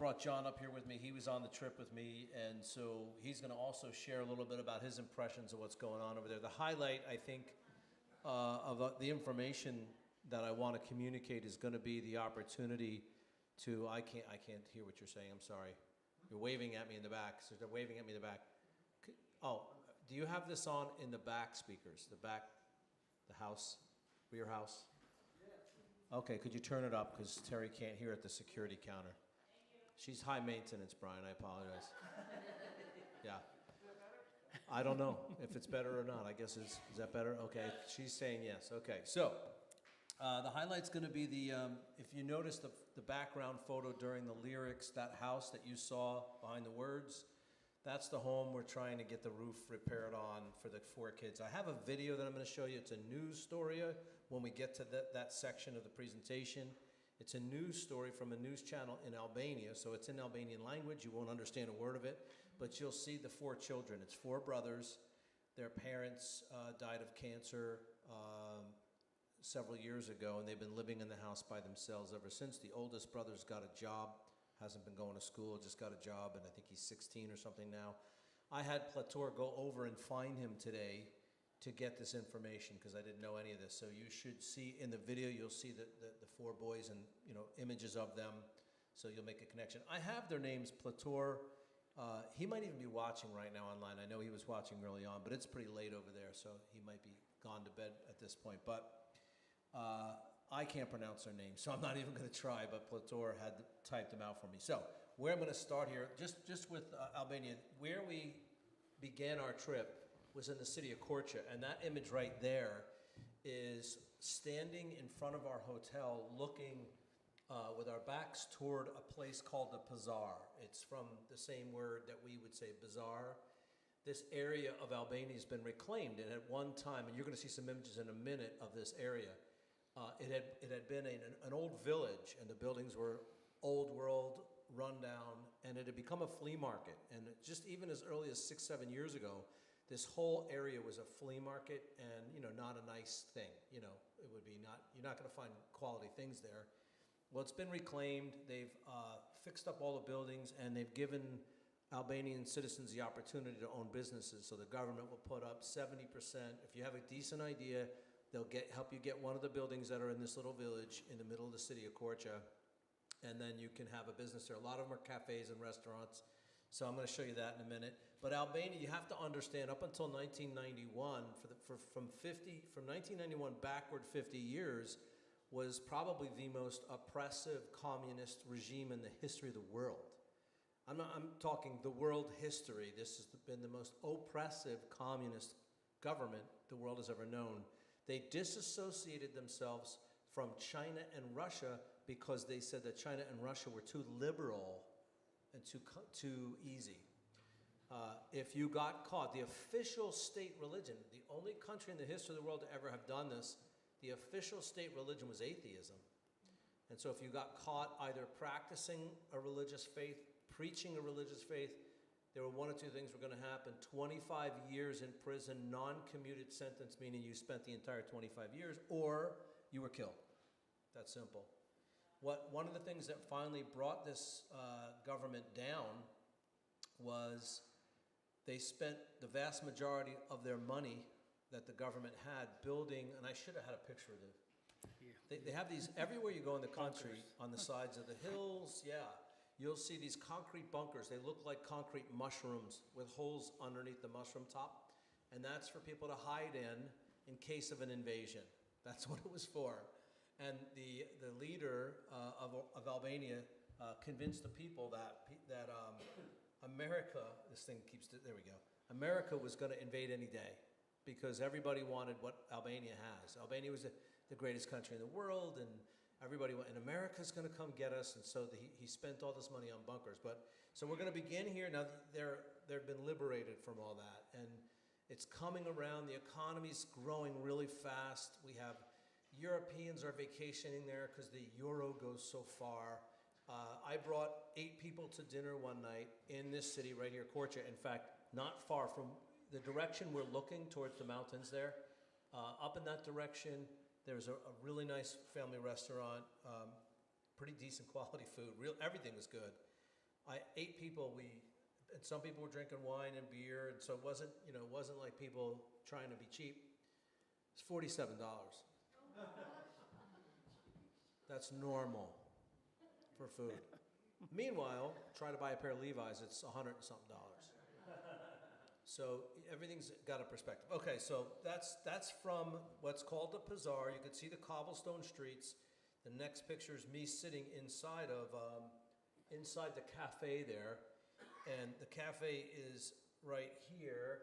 brought John up here with me. He was on the trip with me, and so he's going to also share a little bit about his impressions of what's going on over there. The highlight, I think, of the information that I want to communicate is going to be the opportunity to. I can't hear what you're saying. I'm sorry. You're waving at me in the back. So they're waving at me in the back. Oh, do you have this on in the back speakers? The back, the house, your house? Okay, could you turn it up because Terry can't hear at the security counter. She's high maintenance, Brian. I apologize. Yeah. I don't know if it's better or not. I guess is that better? Okay. She's saying yes. Okay. So the highlight's going to be the, if you notice the background photo during the lyrics, that house that you saw behind the words, that's the home we're trying to get the roof repaired on for the 4 kids. I have a video that I'm going to show you. It's a news story when we get to that section of the presentation. It's a news story from a news channel in Albania, so it's in Albanian language. You won't understand a word of it, but you'll see the 4 children. It's 4 brothers. Their parents died of cancer several years ago, and they've been living in the house by themselves ever since. The oldest brother's got a job, hasn't been going to school, just got a job, and I think he's 16 or something now. I had Plator go over and find him today to get this information because I didn't know any of this. So you should see in the video, you'll see the 4 boys and images of them. So you'll make a connection. I have their names, Plator. He might even be watching right now online. I know he was watching early on, but it's pretty late over there, so he might be gone to bed at this point. But I can't pronounce their names, so I'm not even going to try, but Plator had typed them out for me. So where I'm going to start here, just with Albania, where we began our trip was in the city of Korça, and that image right there is standing in front of our hotel looking with our backs toward a place called the Pazar. It's from the same word that we would say bazaar. This area of Albania has been reclaimed, and at one time, and you're going to see some images in a minute of this area, it had been an old village, and the buildings were old world, run down, and it had become a flea market. And just even as early as 6-7 years ago, this whole area was a flea market, and not a nice thing. It would be not. You're not going to find quality things there. Well, it's been reclaimed. They've fixed up all the buildings, and they've given Albanian citizens the opportunity to own businesses. So the government will put up 70%. If you have a decent idea, they'll help you get one of the buildings that are in this little village in the middle of the city of Korça, and then you can have a business there. A lot of them are cafes and restaurants. So I'm going to show you that in a minute. But Albania, you have to understand, up until 1991, from 1991 backward 50 years, was probably the most oppressive communist regime in the history of the world. I'm talking the world history. This has been the most oppressive communist government the world has ever known. They disassociated themselves from China and Russia because they said that China and Russia were too liberal and too easy. If you got caught, the official state religion, the only country in the history of the world to ever have done this, the official state religion was atheism. And so if you got caught either practicing a religious faith, preaching a religious faith, there were 1 or 2 things were going to happen. 25 years in prison, non-commuted sentence, meaning you spent the entire 25 years, or you were killed. That's simple. One of the things that finally brought this government down was they spent the vast majority of their money that the government had building, and I should have had a picture of it. Yeah. They have these everywhere you go in the country, on the sides of the hills, yeah. You'll see these concrete bunkers. They look like concrete mushrooms with holes underneath the mushroom top, and that's for people to hide in case of an invasion. That's what it was for. And the leader of Albania convinced the people that America, there we go, America was going to invade any day because everybody wanted what Albania has. Albania was the greatest country in the world, and everybody went, and America's going to come get us, and so he spent all this money on bunkers. So we're going to begin here. Now, they've been liberated from all that, and it's coming around. The economy's growing really fast. We have Europeans are vacationing there because the euro goes so far. I brought 8 people to dinner one night in this city right here, Korça. In fact, not far from the direction we're looking towards the mountains there. Up in that direction, there's a really nice family restaurant, pretty decent quality food. Everything was good. 8 people, and some people were drinking wine and beer, and so it wasn't like people trying to be cheap. It's $47. That's normal for food. Meanwhile, try to buy a pair of Levi's, it's $100 and something. So everything's got a perspective. Okay, so that's from what's called the Bazaar. You can see the cobblestone streets. The next picture is me sitting inside the cafe there, and the cafe is right here,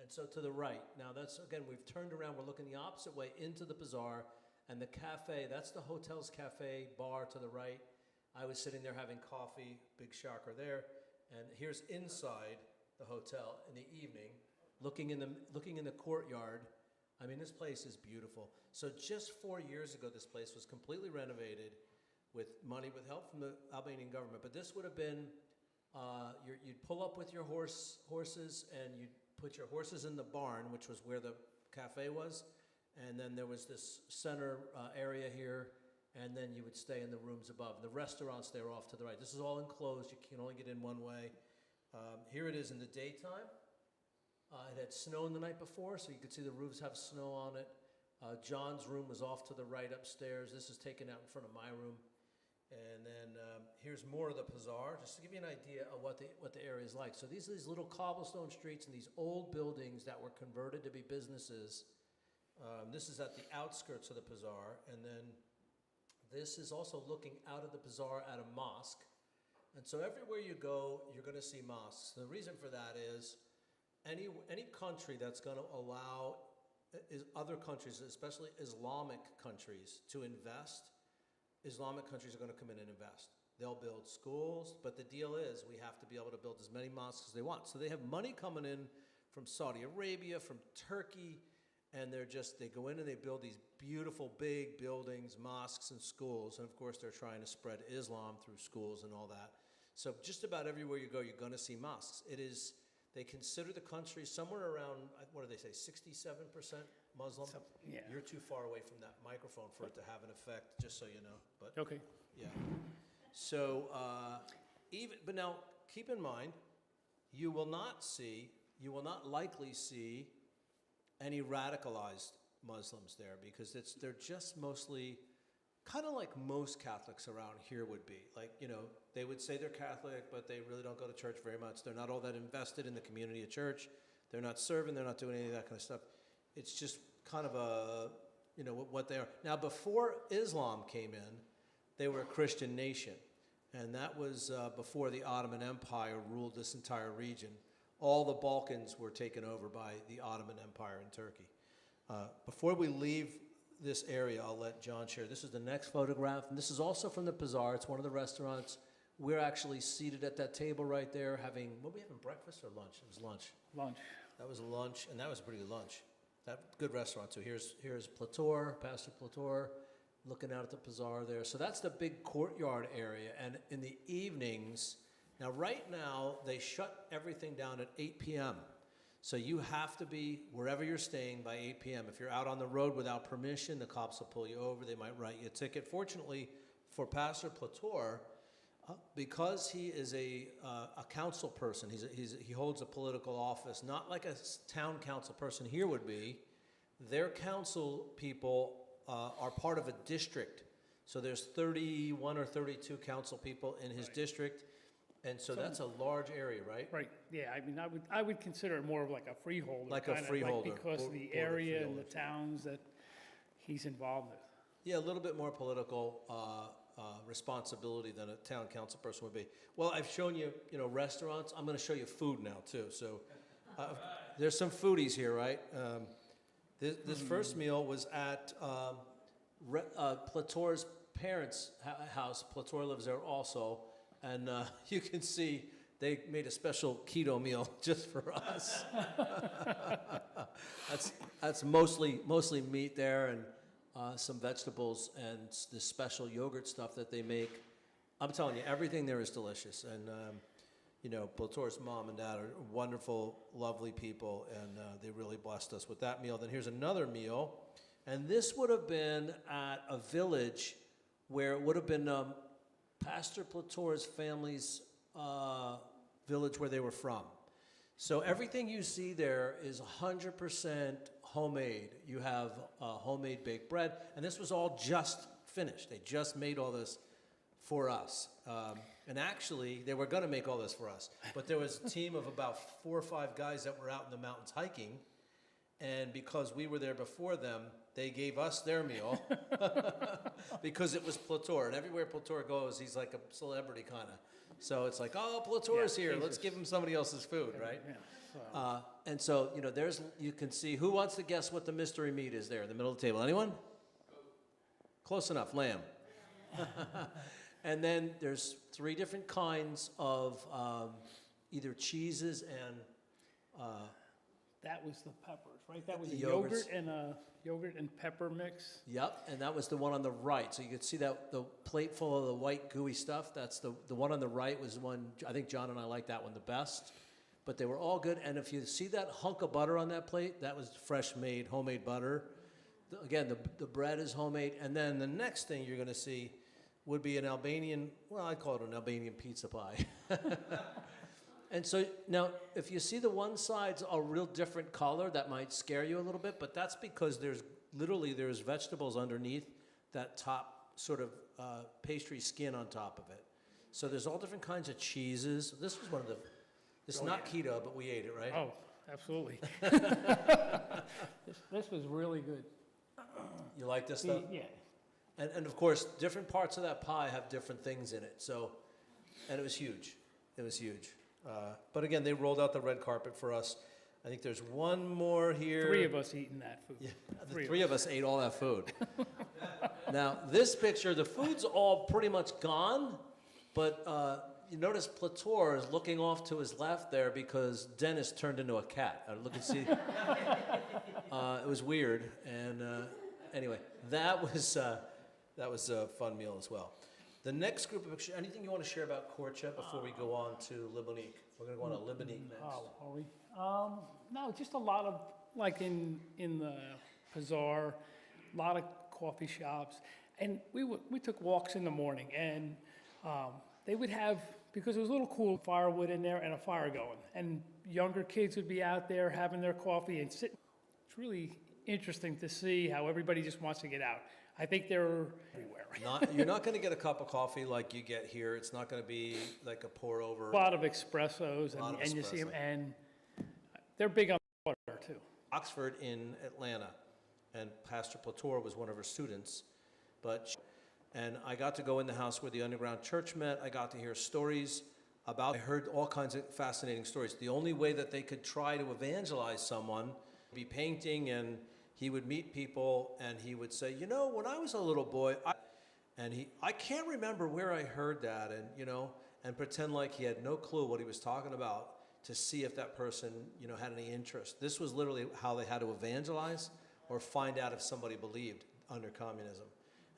and so to the right. Now we've turned around, we're looking the opposite way into the Bazaar, and the cafe, that's the hotel's cafe bar to the right. I was sitting there having coffee, big shocker there, and here's inside the hotel in the evening, looking in the courtyard. I mean, this place is beautiful. So just 4 years ago, this place was completely renovated with help from the Albanian government. But this would have been, you'd pull up with your horses, and you'd put your horses in the barn, which was where the cafe was. And then there was this center area here, and then you would stay in the rooms above. The restaurants there off to the right. This is all enclosed. You can only get in one way. Here it is in the daytime. It had snowed the night before, so you could see the roofs have snow on it. John's room was off to the right upstairs. This is taken out in front of my room. And then here's more of the Bazaar, just to give you an idea of what the area is like. So these are these little cobblestone streets and these old buildings that were converted to be businesses. This is at the outskirts of the Bazaar. And then this is also looking out of the Bazaar at a mosque. And so everywhere you go, you're going to see mosques. The reason for that is any country that's going to allow other countries, especially Islamic countries, to invest, Islamic countries are going to come in and invest. They'll build schools, but the deal is we have to be able to build as many mosques as they want. So they have money coming in from Saudi Arabia, from Turkey, and they go in and they build these beautiful big buildings, mosques and schools, and of course they're trying to spread Islam through schools and all that. So just about everywhere you go, you're going to see mosques. They consider the country somewhere around, what do they say, 67% Muslim? Yeah. You're too far away from that microphone for it to have an effect, just so you know. But Okay. yeah. So but now keep in mind, you will not likely see any radicalized Muslims there, because they're just mostly kind of like most Catholics around here would be. Like, they would say they're Catholic, but they really don't go to church very much. They're not all that invested in the community of church. They're not serving. They're not doing any of that kind of stuff. It's just kind of what they are. Now, before Islam came in, they were a Christian nation. And that was before the Ottoman Empire ruled this entire region. All the Balkans were taken over by the Ottoman Empire in Turkey. Before we leave this area, I'll let John share. This is the next photograph, and this is also from the Bazaar. It's one of the restaurants. We're actually seated at that table right there having, what were we having, breakfast or lunch? It was lunch. Lunch. That was lunch, and that was a pretty good lunch. That good restaurant. So here's Plator, Pastor Plator, looking out at the Bazaar there. So that's the big courtyard area, and in the evenings, now right now, they shut everything down at 8 p.m., so you have to be wherever you're staying by 8 p.m. If you're out on the road without permission, the cops will pull you over. They might write you a ticket. Fortunately for Pastor Plator, because he is a council person, he holds a political office, not like a town council person here would be. Their council people are part of a district. So there's 31 or 32 council people in his district. And so that's a large area, right? Right. Yeah. I mean, I would consider it more of like a freeholder. Like a freeholder. Because of the area and the towns that he's involved with. Yeah, a little bit more political responsibility than a town council person would be. Well, I've shown you, restaurants. I'm going to show you food now too. So there's some foodies here, right? This first meal was at Plator's parents' house. Plator lives there also. And you can see they made a special keto meal just for us. That's mostly meat there, and some vegetables and this special yogurt stuff that they make. I'm telling you, everything there is delicious. And Plator's mom and dad are wonderful, lovely people, and they really blessed us with that meal. Then here's another meal, and this would have been at a village where it would have been Pastor Platour's family's village where they were from. So everything you see there is 100% homemade. You have homemade baked bread, and this was all just finished. They just made all this for us. And actually, they were going to make all this for us, but there was a team of about 4 or 5 guys that were out in the mountains hiking, and because we were there before them, they gave us their meal because it was Platour, and everywhere Platour goes, he's like a celebrity kind of. So it's like, oh, Platour's here. Let's give him somebody else's food, right? Yeah, and so, you know, you can see, who wants to guess what the mystery meat is there in the middle of the table? Anyone? Close enough, lamb. And then there's 3 different kinds of either cheeses and... that was the peppers, right? That was the a yogurt and pepper mix. Yep, and that was the one on the right. So you could see that the plate full of the white gooey stuff. That's the one on the right was the one, I think John and I liked that one the best. But they were all good. And if you see that hunk of butter on that plate, that was fresh made, homemade butter. Again, the bread is homemade. And then the next thing you're going to see would be an Albanian, well, I call it an Albanian pizza pie. And so now, if you see the one side's a real different color, that might scare you a little bit, but that's because there's vegetables underneath that top sort of pastry skin on top of it. So there's all different kinds of cheeses. This was one of the, it's not keto, but we ate it, right? Oh, absolutely. This was really good. You like this stuff? Yeah. And of course, different parts of that pie have different things in it. So, and it was huge. It was huge. But again, they rolled out the red carpet for us. I think there's one more here. 3 of us eating that food. Yeah, the 3 of us ate all that food. Now, this picture, the food's all pretty much gone, but you notice Platour is looking off to his left there because Dennis turned into a cat. Look and see. It was weird. And anyway, that was a fun meal as well. The next group of pictures, anything you want to share about courtship before we go on to Libonique? We're going to go on to Libonique next. Oh, are we? No, just a lot of, like in the Bazaar, a lot of coffee shops. And we took walks in the morning, and they would have, because it was a little cool, firewood in there and a fire going. And younger kids would be out there having their coffee and sitting. It's really interesting to see how everybody just wants to get out. I think they're everywhere. You're not going to get a cup of coffee like you get here. It's not going to be like a pour over. A lot of espressos, and you see them, and they're big on water too. Oxford in Atlanta, and Pastor Platour was one of her students. And I got to go in the house where the underground church met. I got to hear stories about, I heard all kinds of fascinating stories. The only way that they could try to evangelize someone would be painting, and he would meet people, and he would say, you know, when I was a little boy, I can't remember where I heard that, and, you know, and pretend like he had no clue what he was talking about to see if that person, you know, had any interest. This was literally how they had to evangelize or find out if somebody believed under communism.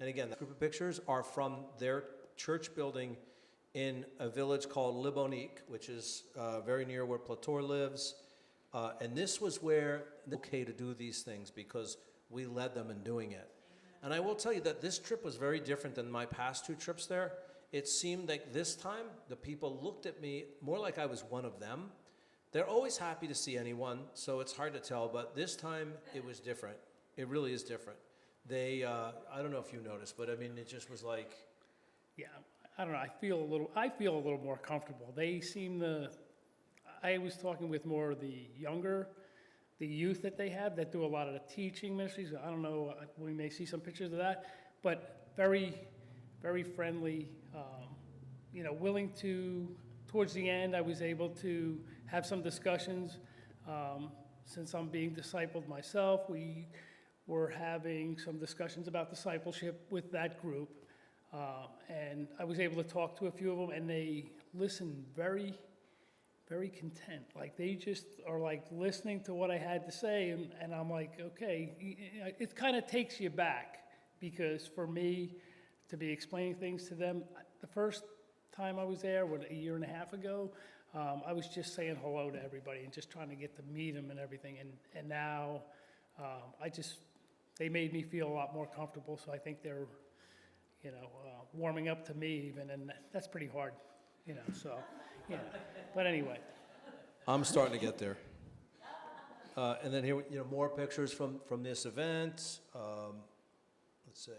And again, the group of pictures are from their church building in a village called Libonique, which is very near where Platour lives. And this was where it's okay to do these things because we led them in doing it. And I will tell you that this trip was very different than my past 2 trips there. It seemed like this time the people looked at me more like I was one of them. They're always happy to see anyone, so it's hard to tell, but this time it was different. It really is different. They, I don't know if you noticed, but I mean, it just was like... Yeah, I don't know, I feel a little more comfortable. They seem I was talking with more of the youth that they have that do a lot of the teaching ministries. I don't know, we may see some pictures of that, but very, very friendly, you know, willing to, towards the end, I was able to have some discussions. Since I'm being discipled myself, we were having some discussions about discipleship with that group. And I was able to talk to a few of them, and they listened very, very content. Like they just are like listening to what I had to say, and I'm like, okay, it kind of takes you back, because for me to be explaining things to them, the first time I was there, a year and a half ago, I was just saying hello to everybody and just trying to get to meet them and everything, and now they made me feel a lot more comfortable, so I think they're, warming up to me even, and that's pretty hard, so, yeah. But anyway, I'm starting to get there. And then here, more pictures from this event. Let's see.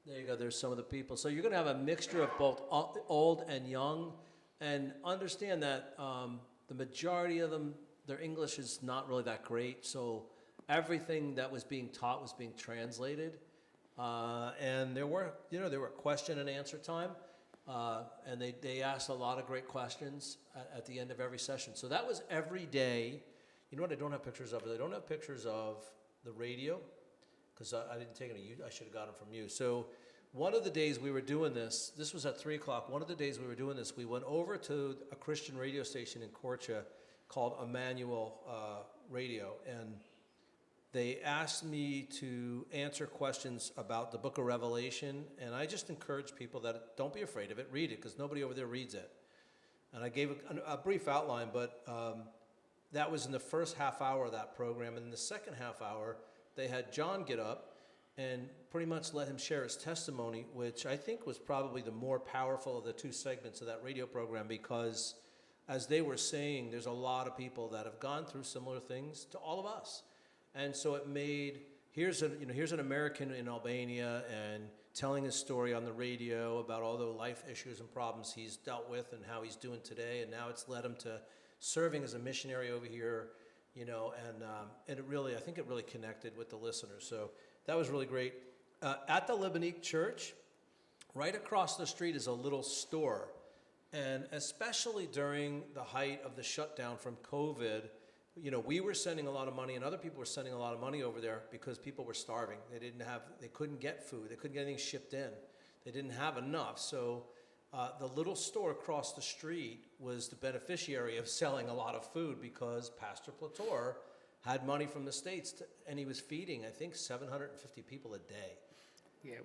There you go. There's some of the people. So you're going to have a mixture of both old and young, and understand that the majority of them, their English is not really that great. So everything that was being taught was being translated, and there were question and answer time. And they asked a lot of great questions at the end of every session. So that was every day. You know what I don't have pictures of? I don't have pictures of the radio, because I didn't take any. I should have got them from you. So one of the days we were doing this was at 3 o'clock. One of the days we were doing this, we went over to a Christian radio station in Korcha called Emmanuel Radio, and they asked me to answer questions about the book of Revelation, and I just encourage people that don't be afraid of it, read it, because nobody over there reads it. And I gave a brief outline, but that was in the first half hour of that program. And in the second half hour, they had John get up and pretty much let him share his testimony, which I think was probably the more powerful of the two segments of that radio program, because as they were saying, there's a lot of people that have gone through similar things to all of us. And so it made, here's an American in Albania and telling his story on the radio about all the life issues and problems he's dealt with and how he's doing today. And now it's led him to serving as a missionary over here, and I think it really connected with the listeners. So that was really great. At the Lebanese church, right across the street is a little store. And especially during the height of the shutdown from COVID, we were sending a lot of money, and other people were sending a lot of money over there because people were starving. They couldn't get food. They couldn't get anything shipped in. They didn't have enough. So the little store across the street was the beneficiary of selling a lot of food, because Pastor Plator had money from the States, and he was feeding, I think, 750 people a day. yeah,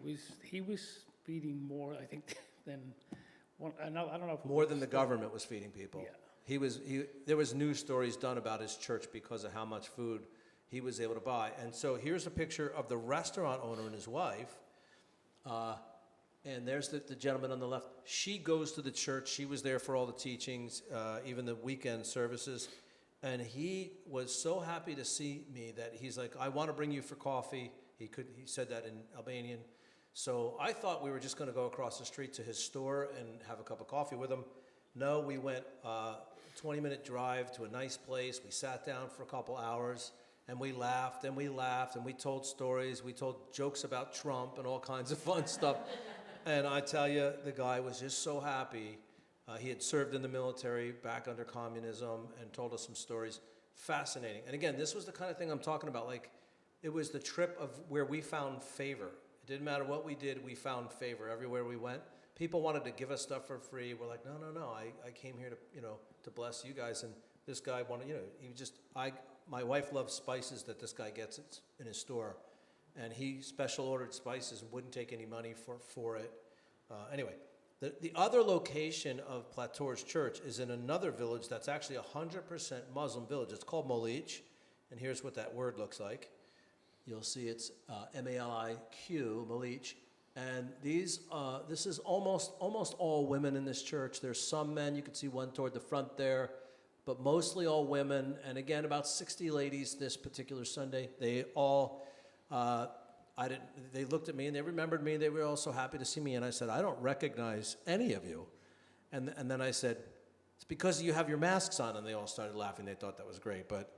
he was feeding more, I think, than one, I don't know if. More than the government was feeding people. Yeah. There was news stories done about his church because of how much food he was able to buy. And so here's a picture of the restaurant owner and his wife. And there's the gentleman on the left. She goes to the church. She was there for all the teachings, even the weekend services. And he was so happy to see me that he's like, I want to bring you for coffee. He said that in Albanian. So I thought we were just going to go across the street to his store and have a cup of coffee with him. No, we went 20-minute drive to a nice place. We sat down for a couple hours, and we laughed, and we laughed, and we told stories. We told jokes about Trump and all kinds of fun stuff. And I tell you, the guy was just so happy. He had served in the military back under communism and told us some stories. Fascinating. And again, this was the kind of thing I'm talking about. Like, it was the trip of where we found favor. It didn't matter what we did, we found favor everywhere we went. People wanted to give us stuff for free. We're like, no, I came here to bless you guys. And this guy wanted, my wife loves spices that this guy gets in his store. And he special ordered spices and wouldn't take any money for it. Anyway, the other location of Plator's church is in another village that's actually 100% Muslim village. It's called Maliq, and here's what that word looks like. You'll see it's M-A-L-I-Q, Maliq. And this is almost all women in this church. There's some men, you can see one toward the front there, but mostly all women. And again, about 60 ladies this particular Sunday. They all, they looked at me and they remembered me. They were all so happy to see me. And I said, I don't recognize any of you. And then I said, it's because you have your masks on. And they all started laughing. They thought that was great. But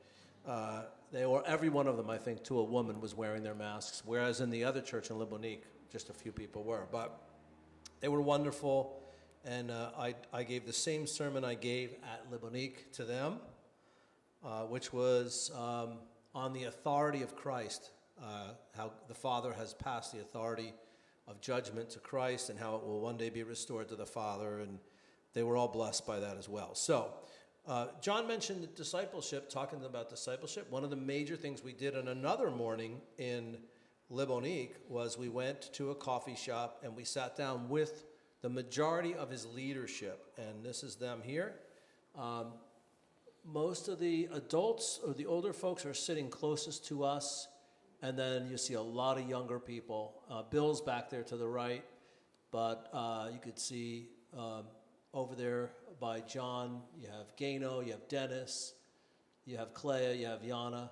every one of them, I think, to a woman, was wearing their masks. Whereas in the other church in Libonique, just a few people were. But they were wonderful. And I gave the same sermon I gave at Libonique to them, which was on the authority of Christ, how the Father has passed the authority of judgment to Christ and how it will one day be restored to the Father. And they were all blessed by that as well. So John mentioned discipleship, talking about discipleship. One of the major things we did on another morning in Libonique was we went to a coffee shop and we sat down with the majority of his leadership. And this is them here. Most of the adults or the older folks are sitting closest to us and then you see a lot of younger people. Bill's back there to the right, but you could see over there by John, you have Gano, you have Dennis, you have Clea, you have Yana,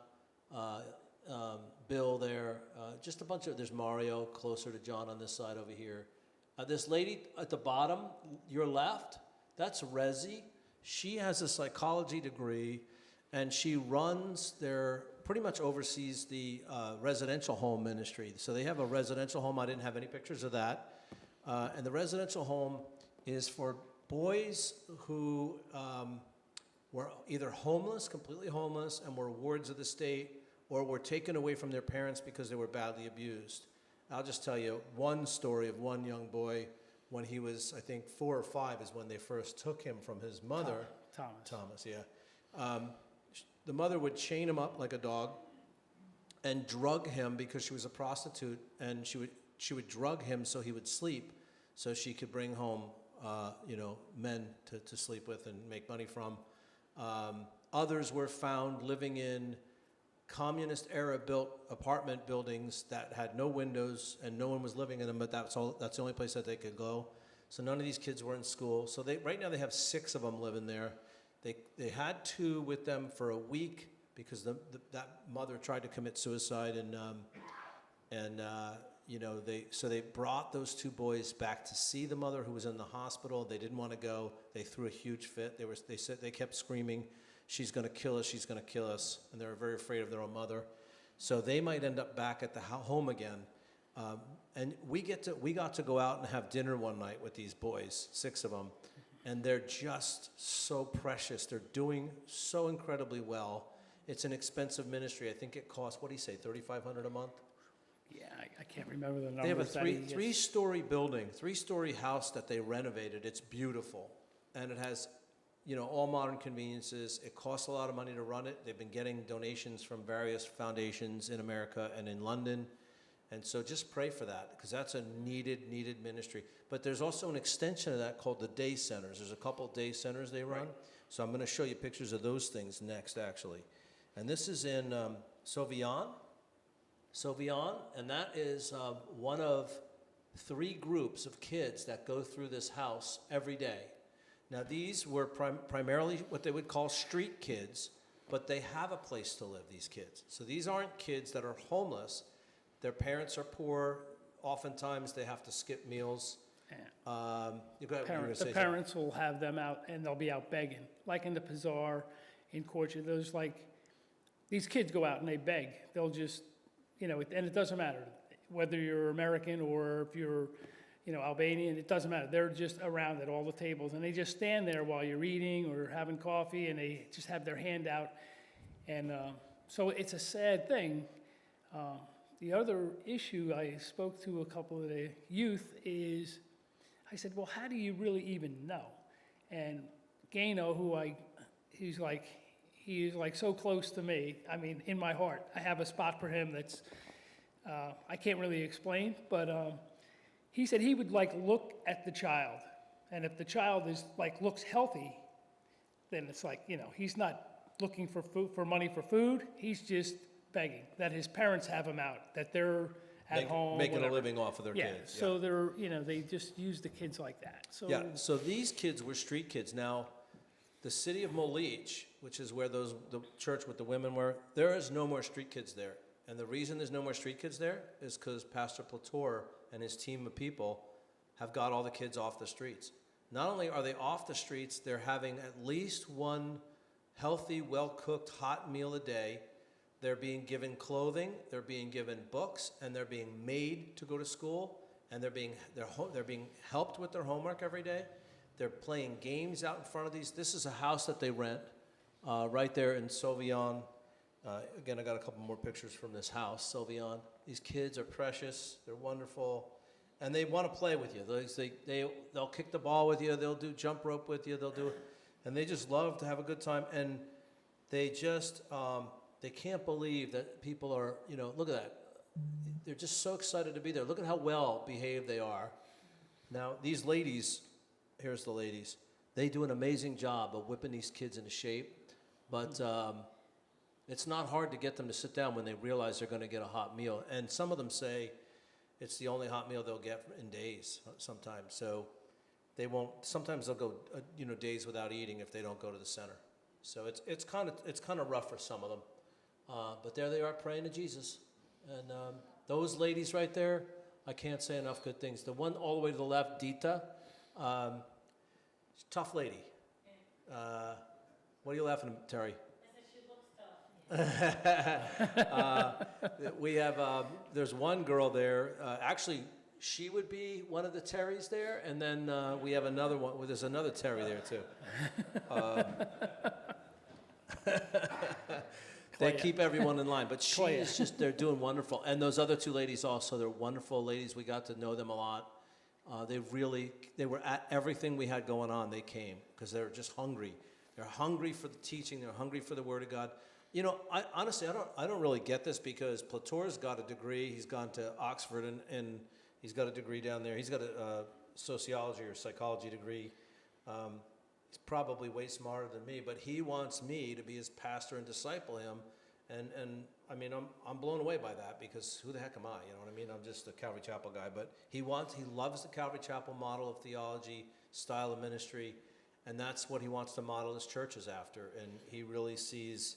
Bill there, just a bunch of, there's Mario closer to John on this side over here. This lady at the bottom, your left, that's Rezi. She has a psychology degree, and she runs pretty much oversees the residential home ministry. So they have a residential home. I didn't have any pictures of that. And the residential home is for boys who were either homeless, completely homeless, and were wards of the state, or were taken away from their parents because they were badly abused. I'll just tell you one story of one young boy when he was, I think, 4 or 5 is when they first took him from his mother. Thomas, yeah. The mother would chain him up like a dog and drug him because she was a prostitute, and she would drug him so he would sleep, so she could bring home, men to sleep with and make money from. Others were found living in communist-era built apartment buildings that had no windows and no one was living in them, but that's the only place that they could go. So none of these kids were in school. So right now they have 6 of them living there. They had 2 with them for a week because that mother tried to commit suicide, so they brought those 2 boys back to see the mother who was in the hospital. They didn't want to go. They threw a huge fit. They kept screaming, "She's going to kill us, she's going to kill us," and they were very afraid of their own mother. So they might end up back at the home again. And we got to go out and have dinner one night with these boys, 6 of them, and they're just so precious. They're doing so incredibly well. It's an expensive ministry. I think it costs, what do you say, $3,500 a month? Yeah, I can't remember the numbers. They have a three-story building, 3-story house that they renovated. It's beautiful, and it has all modern conveniences. It costs a lot of money to run it. They've been getting donations from various foundations in America and in London. And so just pray for that, because that's a needed ministry. But there's also an extension of that called the day centers. There's a couple day centers they run. Right. So I'm going to show you pictures of those things next, actually. And this is in Sauvian, and that is one of 3 groups of kids that go through this house every day. Now, these were primarily what they would call street kids, but they have a place to live, these kids. So these aren't kids that are homeless. Their parents are poor. Oftentimes, they have to skip meals. Yeah. The parents will have them out, and they'll be out begging. Like in the Pizarre, in Corcha, these kids go out and they beg. They'll just, and it doesn't matter whether you're American or if you're Albanian, it doesn't matter. They're just around at all the tables, and they just stand there while you're eating or having coffee, and they just have their hand out. And so it's a sad thing. The other issue, I spoke to a couple of the youth, is I said, well, how do you really even know? And Gano, he's like so close to me. I mean, in my heart, I have a spot for him that's, I can't really explain, but he said he would look at the child, and if the child is looks healthy, then it's he's not looking for food, for money for food. He's just begging that his parents have him out, that they're at home, making a living off of their kids. Yeah, so they're they just use the kids like that. So so these kids were street kids. Now, the city of Molich, which is where the church with the women were, there is no more street kids there. And the reason there's no more street kids there is because Pastor Plator and his team of people have got all the kids off the streets. Not only are they off the streets, they're having at least one healthy, well-cooked, hot meal a day. They're being given clothing, they're being given books, and they're being made to go to school, and they're being helped with their homework every day. They're playing games out in front of these. This is a house that they rent right there in Sauvian. Again, I got a couple more pictures from this house, Sauvian. These kids are precious, they're wonderful, and they want to play with you. They'll kick the ball with you, they'll do jump rope with you, and they just love to have a good time, and they just, they can't believe that people are, look at that. They're just so excited to be there. Look at how well behaved they are. Now, these ladies, here's the ladies, they do an amazing job of whipping these kids into shape, but it's not hard to get them to sit down when they realize they're going to get a hot meal. And some of them say it's the only hot meal they'll get in days sometimes. So they won't, sometimes they'll go, days without eating if they don't go to the center. So it's kind of rough for some of them. But there they are praying to Jesus. And those ladies right there, I can't say enough good things. The one all the way to the left, Dita, tough lady. What are you laughing at, Terry? We have, there's one girl there, actually, she would be one of the Terrys there, and then we have another one, well, there's another Terry there too. They keep everyone in line, but she is just, they're doing wonderful. And those other two ladies also, they're wonderful ladies. We got to know them a lot. They were at everything we had going on. They came because they were just hungry. They're hungry for the teaching. They're hungry for the Word of God. Honestly, I don't really get this because Plator's got a degree. He's gone to Oxford and he's got a degree down there. He's got a sociology or psychology degree. He's probably way smarter than me, but he wants me to be his pastor and disciple him. And I mean, I'm blown away by that because who the heck am I? You know what I mean? I'm just a Calvary Chapel guy, but he loves the Calvary Chapel model of theology, style of ministry, and that's what he wants to model his churches after. And he really sees,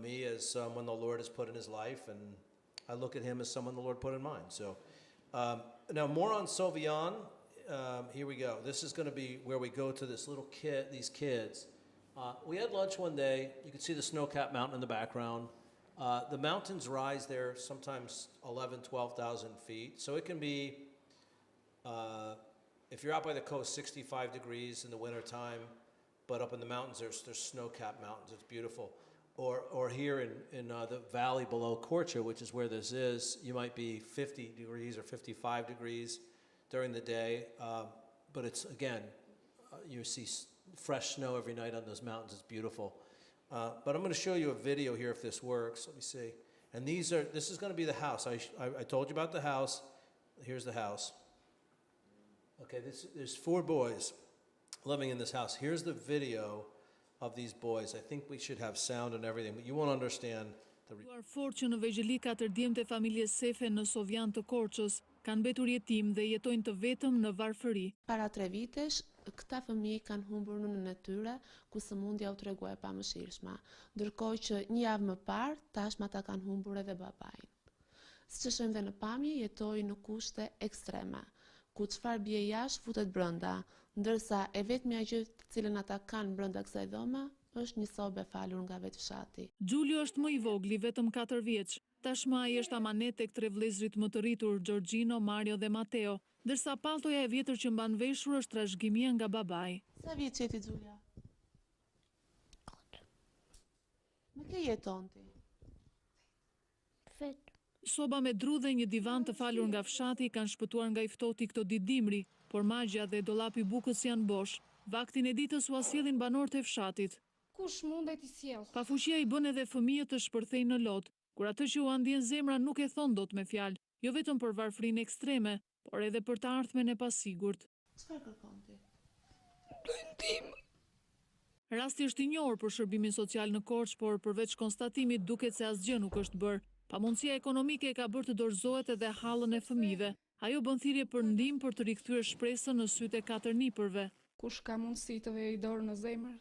me as someone the Lord has put in his life, and I look at him as someone the Lord put in mine. So now more on Sauvian. Here we go. This is going to be where we go to these kids. We had lunch one day. You could see the snow-capped mountain in the background. The mountains rise there sometimes 11,000, 12,000 feet. So it can be, if you're out by the coast, 65 degrees in the wintertime, but up in the mountains, there's snow-capped mountains. It's beautiful. Or here in the valley below Corcha, which is where this is, you might be 50 degrees or 55 degrees during the day, but it's, again, you see fresh snow every night on those mountains. It's beautiful. But I'm going to show you a video here if this works. Let me see. And this is going to be the house. I told you about the house. Here's the house. Okay, there's 4 boys living in this house. Here's the video of these boys. I think we should have sound and everything, but you won't understand. Fort që në vegjëli 4 djemtë e familjes Sefe në Sauvian të Korçës kanë mbetur jetim dhe jetojnë të vetëm në varfëri. Para 3 vitesh, këta fëmijë kanë humbur nënën e tyre, ku sëmundja u tregua e pamëshirshme, ndërkohë që një javë më parë, tashmë ata kanë humbur edhe babain. Siç e shohim dhe në pamje, jetojnë në kushte ekstreme, ku çfarë bie jashtë futet brenda, ndërsa e vetmja gjë të cilën ata kanë brenda kësaj dhome është një sobe falur nga vetë fshati. Giulio është më i vogli, vetëm 4 vjeç. Tashmë ai është amanet tek 3 vëllezërit më të rritur, Giorgino, Mario dhe Matteo, ndërsa palltoja e vjetër që mban veshur është trashëgimia nga babai. Sa vjeç je ti, Giulia? 4. Në ke jeton ti? Vet. Soba me dru dhe një divan të falur nga fshati kanë shpëtuar nga i ftohti këto ditë dimri, por magja dhe dollapi bukës janë bosh. Vaktin e ditës u asjellin banorët e fshatit. Kush mundet i sjell? Pafuqia i bën edhe fëmijët të shpërthejnë në lot, kur atë që u andjen zemra nuk e thon dot me fjalë, jo vetëm për varfërinë ekstreme, por edhe për të ardhmen e pasigurt. Çfarë kërkon ti? Rasti është i njohur për shërbimin social në Korçë, por përveç konstatimit duket se asgjë nuk është bërë. Pamundësia ekonomike e ka bërë të dorëzohet edhe hallën e fëmijëve. Ajo bën thirrje për ndihmë për të rikthyer shpresën në sytë e 4 nipërve. Kush ka mundësi të vejë dorë në zemër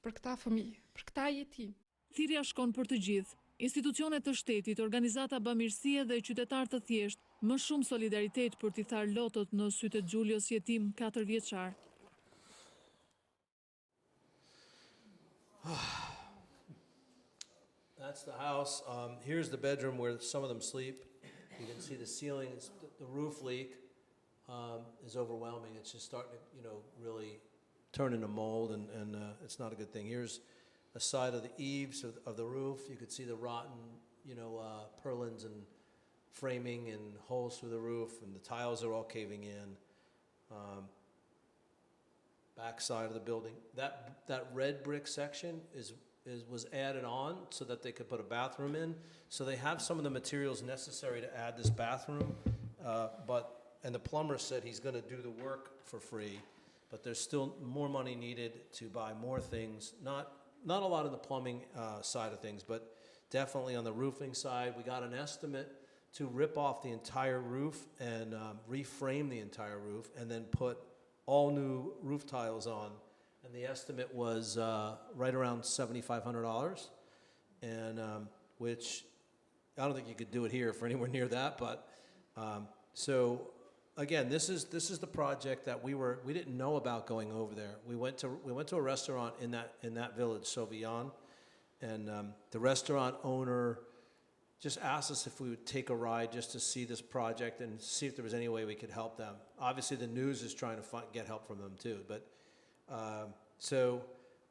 për këta fëmijë, për këta jetim. Thirrja shkon për të gjithë. Institucionet të shtetit, organizata bamirësie dhe qytetarë të thjeshtë, më shumë solidaritet për t'i tharë lotët në sytë e Giulios jetim 4 vjeçar. That's the house. Here's the bedroom where some of them sleep. You can see the ceiling, the roof leak is overwhelming. It's just starting to, really turn into mold, and it's not a good thing. Here's a side of the eaves of the roof. You could see the rotten, purlins and framing and holes through the roof, and the tiles are all caving in. Back side of the building. That red brick section was added on so that they could put a bathroom in. So they have some of the materials necessary to add this bathroom, and the plumber said he's going to do the work for free, but there's still more money needed to buy more things. Not a lot of the plumbing side of things, but definitely on the roofing side. We got an estimate to rip off the entire roof and reframe the entire roof and then put all new roof tiles on. And the estimate was right around $7,500, and which I don't think you could do it here for anywhere near that. But so again, this is the project that we didn't know about going over there. We went to a restaurant in that village, Sauvillan, and the restaurant owner just asked us if we would take a ride just to see this project and see if there was any way we could help them. Obviously, the news is trying to get help from them too. But so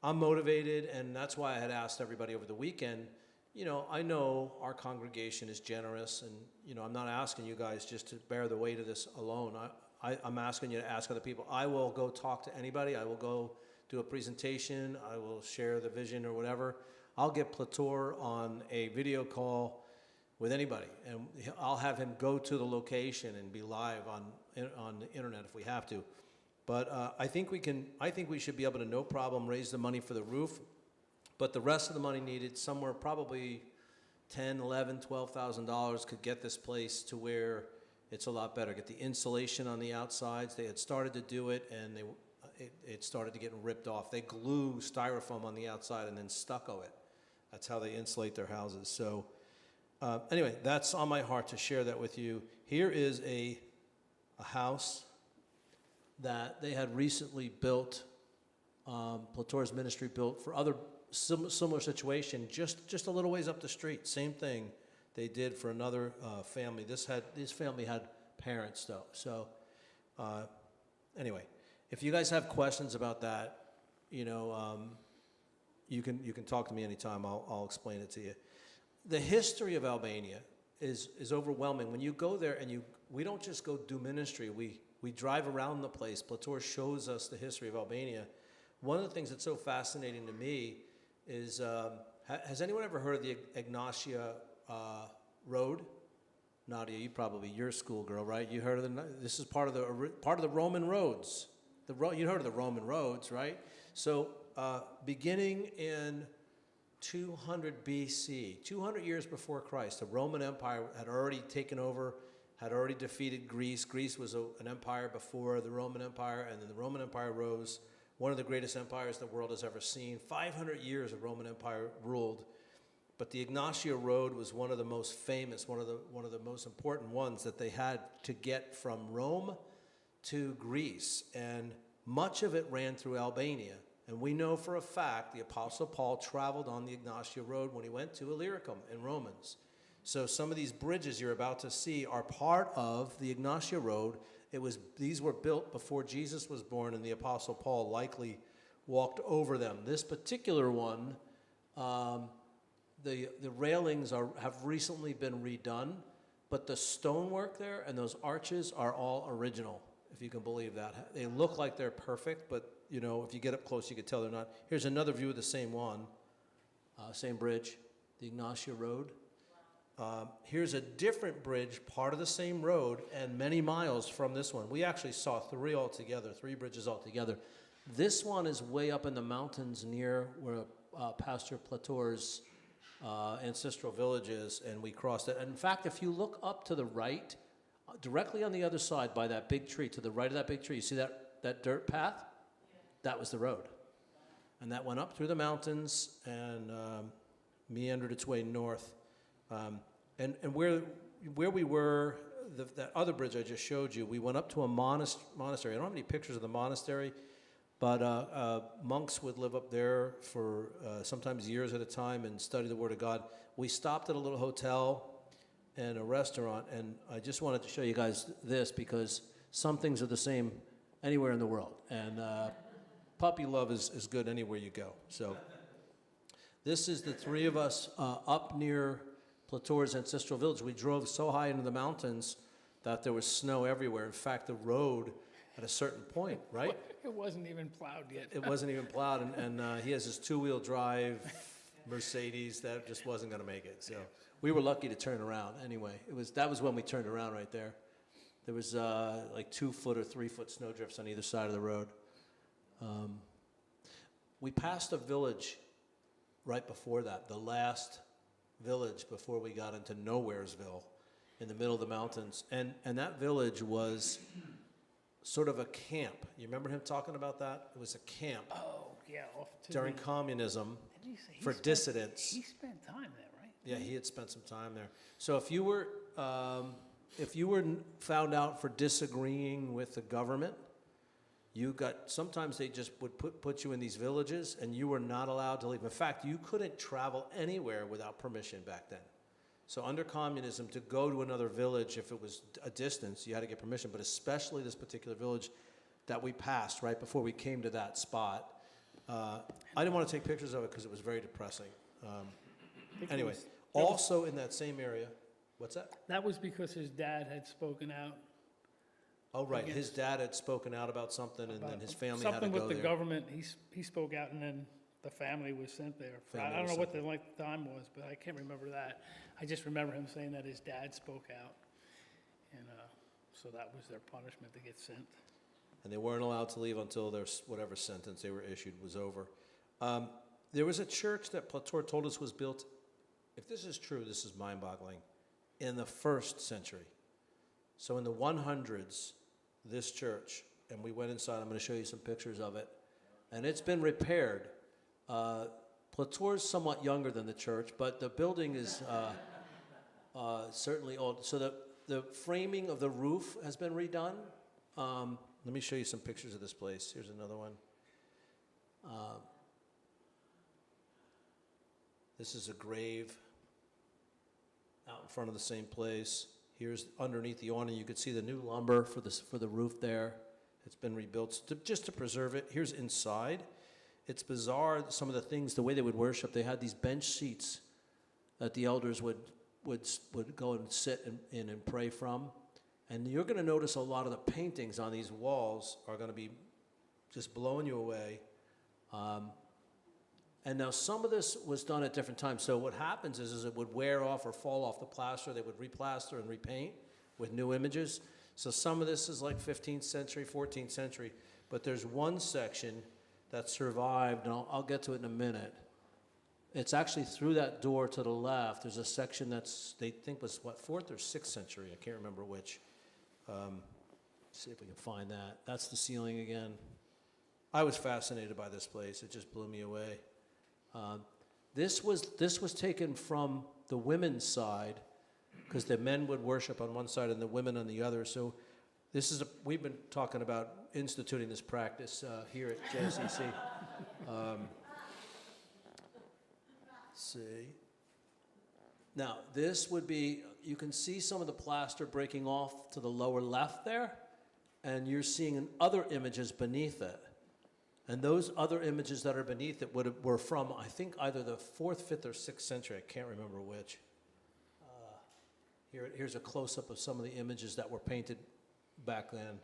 I'm motivated, and that's why I had asked everybody over the weekend. You know, I know our congregation is generous, and you know, I'm not asking you guys just to bear the weight of this alone. I'm asking you to ask other people. I will go talk to anybody. I will go do a presentation. I will share the vision or whatever. I'll get Plator on a video call with anybody, and I'll have him go to the location and be live on the internet if we have to. But I think we should be able to no problem raise the money for the roof, but the rest of the money needed, somewhere probably $10,000, $11,000, $12,000 could get this place to where it's a lot better. Get the insulation on the outsides. They had started to do it, and it started to get ripped off. They glue styrofoam on the outside and then stucco it. That's how they insulate their houses. So anyway, that's on my heart to share that with you. Here is a house that they had recently built, Plator's ministry built for other similar situation, just a little ways up the street. Same thing they did for another family. This family had parents though. So anyway, if you guys have questions about that, you know, you can talk to me anytime. I'll explain it to you. The history of Albania is overwhelming. When you go there, and we don't just go do ministry. We drive around the place. Plator shows us the history of Albania. One of the things that's so fascinating to me is, has anyone ever heard of the Ignatia Road? Nadia, you're a schoolgirl, right? You heard of this is part of the Roman roads. You heard of the Roman roads, right? So beginning in 200 BC, 200 years before Christ, the Roman Empire had already taken over, had already defeated Greece. Greece was an empire before the Roman Empire, and then the Roman Empire rose, one of the greatest empires the world has ever seen. 500 years the Roman Empire ruled, but the Ignatia Road was one of the most famous, one of the most important ones that they had to get from Rome to Greece, and much of it ran through Albania. And we know for a fact the Apostle Paul traveled on the Ignatia Road when he went to Illyricum in Romans. So some of these bridges you're about to see are part of the Ignatia Road. These were built before Jesus was born, and the Apostle Paul likely walked over them. This particular one, the railings have recently been redone, but the stonework there and those arches are all original, if you can believe that. They look like they're perfect, but you know, if you get up close, you can tell they're not. Here's another view of the same one, same bridge, the Ignatia Road. Here's a different bridge, part of the same road, and many miles from this one. We actually saw three bridges altogether. This one is way up in the mountains near where Pastor Plator's ancestral village is, and we crossed it. And in fact, if you look up to the right, directly on the other side by that big tree, to the right of that big tree, you see that dirt path? That was the road. And that went up through the mountains and meandered its way north. And where we were, that other bridge I just showed you, we went up to a monastery. I don't have any pictures of the monastery, but monks would live up there for sometimes years at a time and study the Word of God. We stopped at a little hotel and a restaurant, and I just wanted to show you guys this because some things are the same anywhere in the world. And puppy love is good anywhere you go. So this is the three of us up near Plator's ancestral village. We drove so high into the mountains that there was snow everywhere. In fact, the road at a certain point, right? It wasn't even plowed yet. It wasn't even plowed, and he has his two-wheel drive Mercedes that just wasn't going to make it. So we were lucky to turn around. Anyway, that was when we turned around right there. There was like 2-foot or 3-foot snowdrifts on either side of the road. We passed a village right before that, the last village before we got into Nowheresville in the middle of the mountains. And that village was sort of a camp. You remember him talking about that? It was a camp Oh, yeah, off to during the, communism did you say he for spent- dissidents. He spent time there, right? Yeah, he had spent some time there. So if you were found out for disagreeing with the government, sometimes they just would put you in these villages and you were not allowed to leave. In fact, you couldn't travel anywhere without permission back then. So under communism, to go to another village, if it was a distance, you had to get permission, but especially this particular village that we passed right before we came to that spot. I didn't want to take pictures of it because it was very depressing. Anyway, also in that same area, what's that? That was because his dad had spoken out. Oh, right, his Against- dad had spoken out about something and then about his family had to something go with the there. government. He spoke out, and then the family was sent there. Family I don't was know what sent the length of time was, but I can't remember that. I just remember him saying that his dad spoke out, and so that was their punishment to get sent. And they weren't allowed to leave until their whatever sentence they were issued was over. There was a church that Plator told us was built, if this is true, this is mind-boggling, in the 1st century. So in the 100s, this church, and we went inside, I'm going to show you some pictures of it, and it's been repaired. Plator's somewhat younger than the church, but the building is certainly old. So the framing of the roof has been redone. Let me show you some pictures of this place. Here's another one. This is a grave out in front of the same place. Here's underneath the awning. You could see the new lumber for the roof there. It's been rebuilt just to preserve it. Here's inside. It's bizarre, some of the things, the way they would worship. They had these bench seats that the elders would go and sit in and pray from. And you're going to notice a lot of the paintings on these walls are going to be just blowing you away. And now some of this was done at different times. So what happens is it would wear off or fall off the plaster. They would replaster and repaint with new images. So some of this is like 15th century, 14th century. But there's one section that survived, and I'll get to it in a minute. It's actually through that door to the left. There's a section they think was, 4th or 6th century? I can't remember which. See if we can find that. That's the ceiling again. I was fascinated by this place. It just blew me away. This was taken from the women's side because the men would worship on one side and the women on the other. So we've been talking about instituting this practice here at JCC. See. Now, this would be, you can see some of the plaster breaking off to the lower left there, and you're seeing other images beneath it. And those other images that are beneath it were from, I think, either the 4th, 5th, or 6th century. I can't remember which. Here's a close-up of some of the images that were painted back then.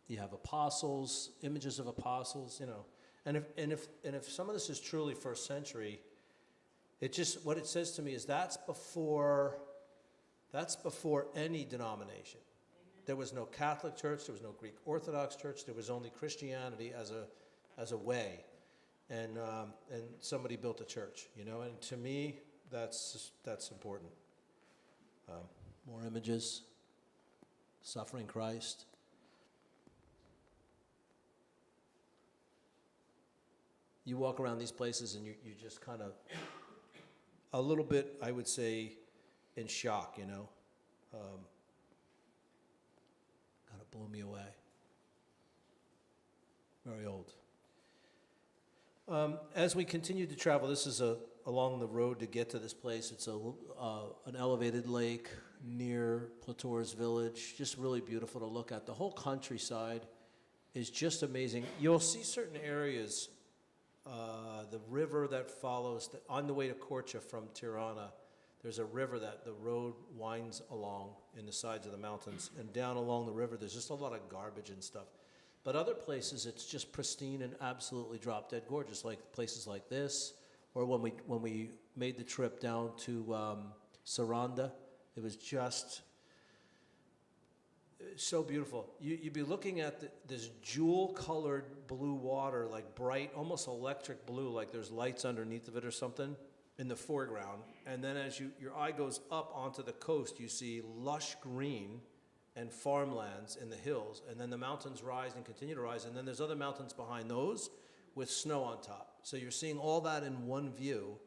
You have apostles, images of apostles, And if some of this is truly 1st century, what it says to me is that's before any denomination. There was no Catholic church, there was no Greek Orthodox church, there was only Christianity as a way, and somebody built a church, And to me, that's important. More images, suffering Christ. You walk around these places and you just kind of a little bit, I would say, in shock, Kind of blew me away. Very old. As we continue to travel, this is along the road to get to this place. It's an elevated lake near Plator's village. Just really beautiful to look at. The whole countryside is just amazing. You'll see certain areas. The river that follows, on the way to Korcha from Tirana, there's a river that the road winds along in the sides of the mountains. And down along the river, there's just a lot of garbage and stuff. But other places, it's just pristine and absolutely drop-dead gorgeous, like places like this. Or when we made the trip down to Saranda, it was just So beautiful. You'd be looking at this jewel-colored blue water, like bright, almost electric blue, like there's lights underneath of it or something in the foreground. And then as your eye goes up onto the coast, you see lush green and farmlands in the hills. And then the mountains rise and continue to rise. And then there's other mountains behind those with snow on top. So you're seeing all that in one view.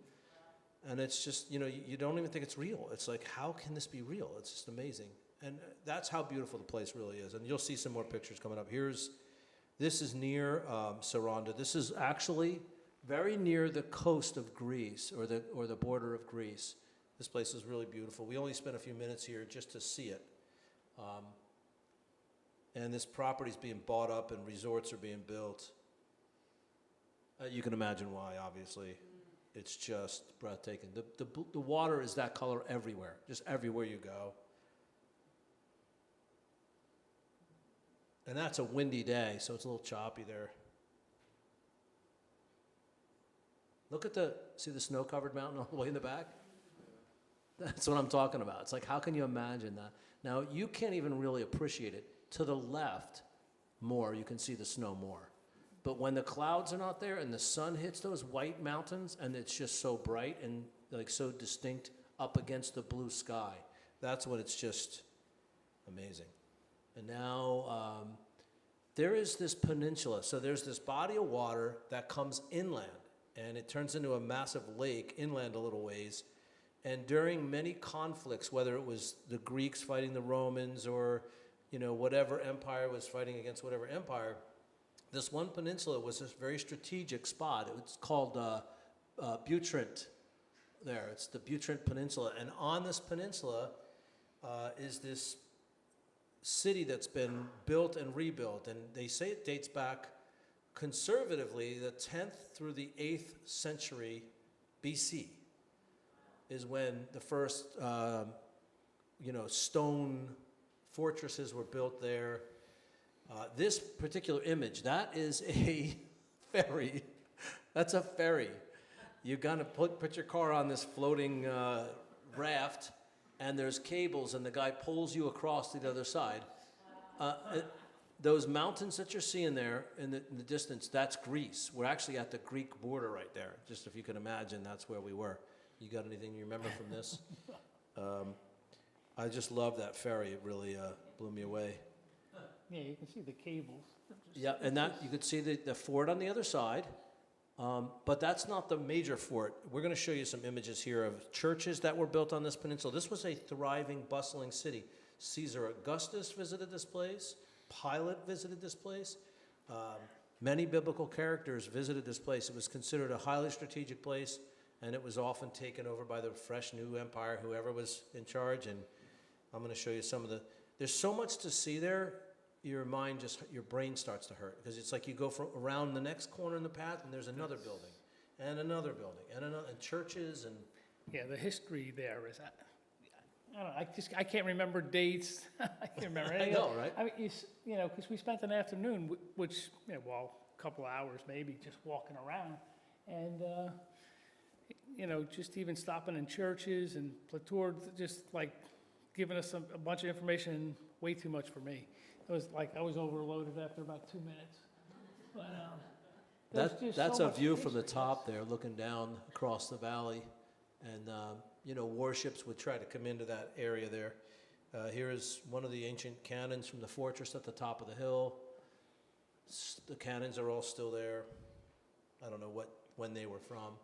And it's just, you don't even think it's real. It's like, how can this be real? It's just amazing. And that's how beautiful the place really is. And you'll see some more pictures coming up. This is near Saranda. This is actually very near the coast of Greece, or the border of Greece. This place is really beautiful. We only spent a few minutes here just to see it. And this property is being bought up and resorts are being built. You can imagine why, obviously. It's just breathtaking. The water is that color everywhere, just everywhere you go. And that's a windy day, so it's a little choppy there. Look at see the snow-covered mountain all the way in the back? That's what I'm talking about. It's like, how can you imagine that? Now, you can't even really appreciate it. To the left more, you can see the snow more. But when the clouds are not there and the sun hits those white mountains and it's just so bright and like so distinct up against the blue sky, that's when it's just amazing. And now there is this peninsula. So there's this body of water that comes inland, and it turns into a massive lake inland a little ways. And during many conflicts, whether it was the Greeks fighting the Romans or whatever empire was fighting against whatever empire, this one peninsula was this very strategic spot. It's called Butrint there. It's the Butrint Peninsula. And on this peninsula is this city that's been built and rebuilt, and they say it dates back conservatively the 10th through the 8th century BC is when the first stone fortresses were built there. This particular image, that is a ferry. That's a ferry. You're gonna put your car on this floating raft, and there's cables, and the guy pulls you across to the other side. Those mountains that you're seeing there in the distance, that's Greece. We're actually at the Greek border right there. Just if you can imagine, that's where we were. You got anything you remember from this? I just love that ferry. It really blew me away. Yeah, you can see the cables. Yeah, and that you could see the fort on the other side. But that's not the major fort. We're going to show you some images here of churches that were built on this peninsula. This was a thriving, bustling city. Caesar Augustus visited this place. Pilate visited this place. Many biblical characters visited this place. It was considered a highly strategic place, and it was often taken over by the fresh new empire, whoever was in charge. And I'm going to show you some of there's so much to see there. Your brain starts to hurt, because it's like you go around the next corner in the path and there's another building and another building and churches and. Yeah, the history there is, I don't know, I can't remember dates. I can't remember anything. I know, right? I mean, because we spent an afternoon, which, a couple hours maybe, just walking around. And, just even stopping in churches and Platour, just like giving us a bunch of information, way too much for me. It was like I was overloaded after about 2 minutes. But that's a view from the top there, looking down across the valley. And, warships would try to come into that area there. Here is one of the ancient cannons from the fortress at the top of the hill. The cannons are all still there. I don't know when they were from.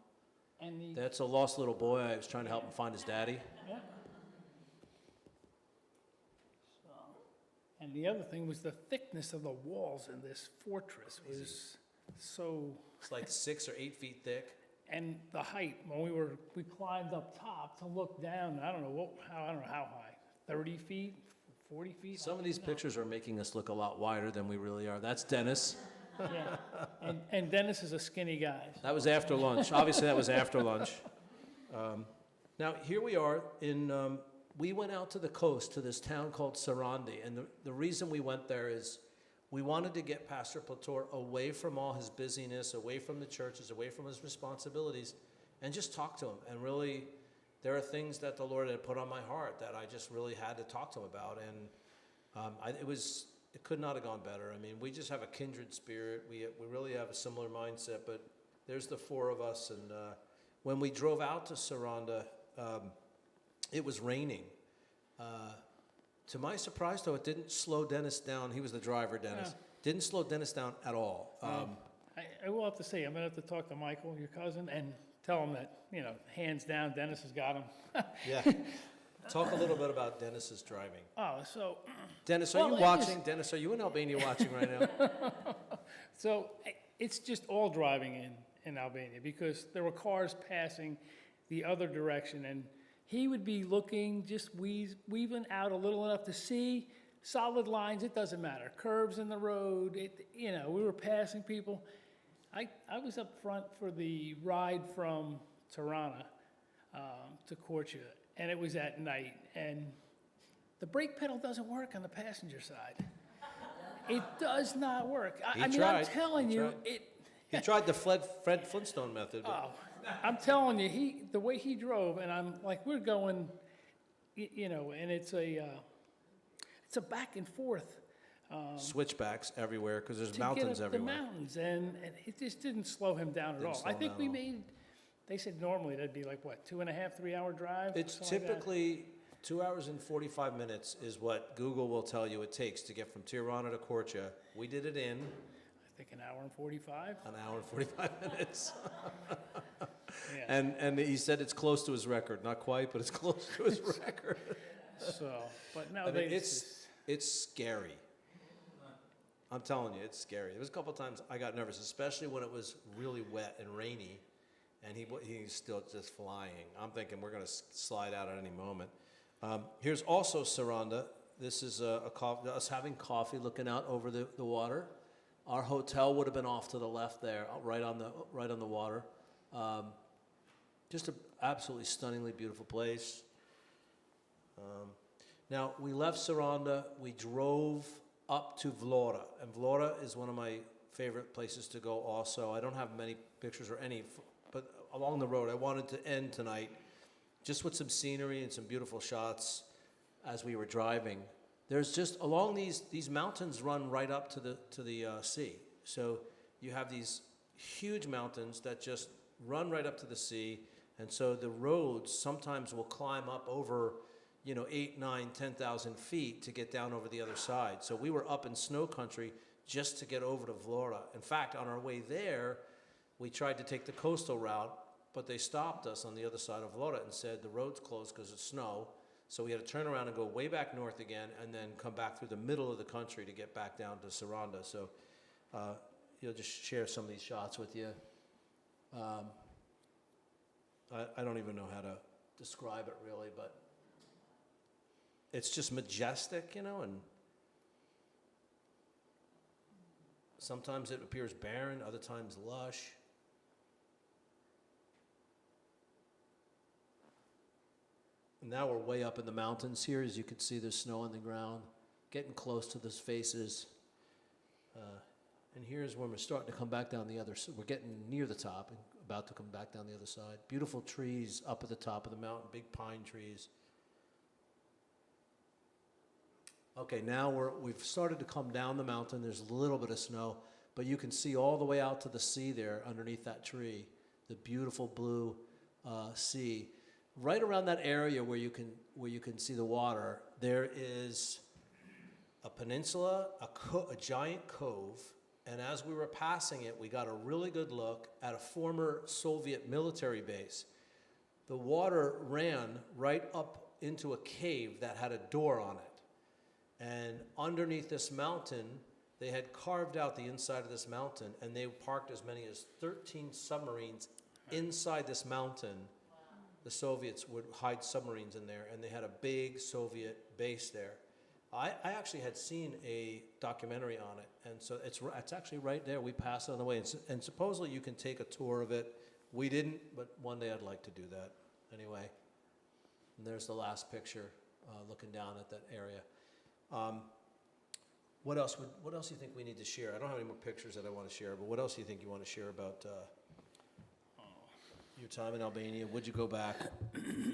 That's a lost little boy. I was trying to help him find his daddy. Yeah. And the other thing was the thickness of the walls in this fortress was so. It's like 6 or 8 feet thick. And the height, when we climbed up top to look down, I don't know how high, 30 feet, 40 feet? Some of these pictures are making us look a lot wider than we really are. That's Dennis. Yeah, and Dennis is a skinny guy. That was after lunch. Obviously, that was after lunch. Now, here we are we went out to the coast to this town called Sarandi, and the reason we went there is we wanted to get Pastor Platour away from all his busyness, away from the churches, away from his responsibilities, and just talk to him. And really, there are things that the Lord had put on my heart that I just really had to talk to him about. It could not have gone better. I mean, we just have a kindred spirit. We really have a similar mindset, but there's the four of us. And when we drove out to Saranda, it was raining. To my surprise, though, it didn't slow Dennis down. He was the driver, Dennis. Didn't slow Dennis down at all. I will have to say, I'm gonna have to talk to Michael, your cousin, and tell him that, hands down, Dennis has got him. Yeah. Talk a little bit about Dennis's driving. Oh, so. Dennis, are you watching? Dennis, are you in Albania watching right now? So it's just all driving in Albania because there were cars passing the other direction, and he would be looking, just weaving out a little enough to see solid lines. It doesn't matter. Curves in the road. We were passing people. I was up front for the ride from Tirana to Korča, and it was at night, and the brake pedal doesn't work on the passenger side. It does not work. I'm telling you, He tried the Fred Flintstone method. Oh, I'm telling you, the way he drove, and I'm like, we're going, and it's a back and forth. Switchbacks everywhere because there's to mountains get up everywhere. the mountains, and it just didn't slow him down at all. I think we made. They said normally that'd be like what, 2.5, 3 hour drive. It's typically 2 hours and 45 minutes is what Google will tell you it takes to get from Tirana to Korča. We did it in I think an hour and 45. an hour and 45 minutes. Yeah. And he said it's close to his record. Not quite, but it's close to his record. So, but no, I mean, they it's scary. I'm telling you, it's scary. There was a couple of times I got nervous, especially when it was really wet and rainy, and he's still just flying. I'm thinking we're going to slide out at any moment. Here's also Saranda. This is us having coffee, looking out over the water. Our hotel would have been off to the left there, right on the water. Just an absolutely stunningly beautiful place. Now, we left Saranda, we drove up to Vlora, and Vlora is one of my favorite places to go also. I don't have many pictures or any, but along the road, I wanted to end tonight just with some scenery and some beautiful shots as we were driving. There's just, along these mountains run right up to the sea. So you have these huge mountains that just run right up to the sea, and so the roads sometimes will climb up over 8, 9, 10,000 feet to get down over the other side. So we were up in snow country just to get over to Vlora. In fact, on our way there, we tried to take the coastal route, but they stopped us on the other side of Vlora and said the road's closed because of snow. So we had to turn around and go way back north again and then come back through the middle of the country to get back down to Saranda. So just share some of these shots with you. I don't even know how to describe it really, but it's just majestic, and sometimes it appears barren, other times lush. And now we're way up in the mountains here. As you can see, there's snow on the ground, getting close to those faces. And here's when we're starting to come back down the other side. We're getting near the top and about to come back down the other side. Beautiful trees up at the top of the mountain, big pine trees. Okay, now we've started to come down the mountain. There's a little bit of snow, but you can see all the way out to the sea there underneath that tree, the beautiful blue sea. Right around that area where you can see the water, there is a peninsula, a giant cove, and as we were passing it, we got a really good look at a former Soviet military base. The water ran right up into a cave that had a door on it. And underneath this mountain, they had carved out the inside of this mountain, and they parked as many as 13 submarines inside this mountain. The Soviets would hide submarines in there, and they had a big Soviet base there. I actually had seen a documentary on it, and so it's actually right there. We passed it on the way, and supposedly you can take a tour of it. We didn't, but one day I'd like to do that. Anyway, and there's the last picture looking down at that area. What else do you think we need to share? I don't have any more pictures that I want to share, but what else do you think you want to share about your time in Albania? Would you go back?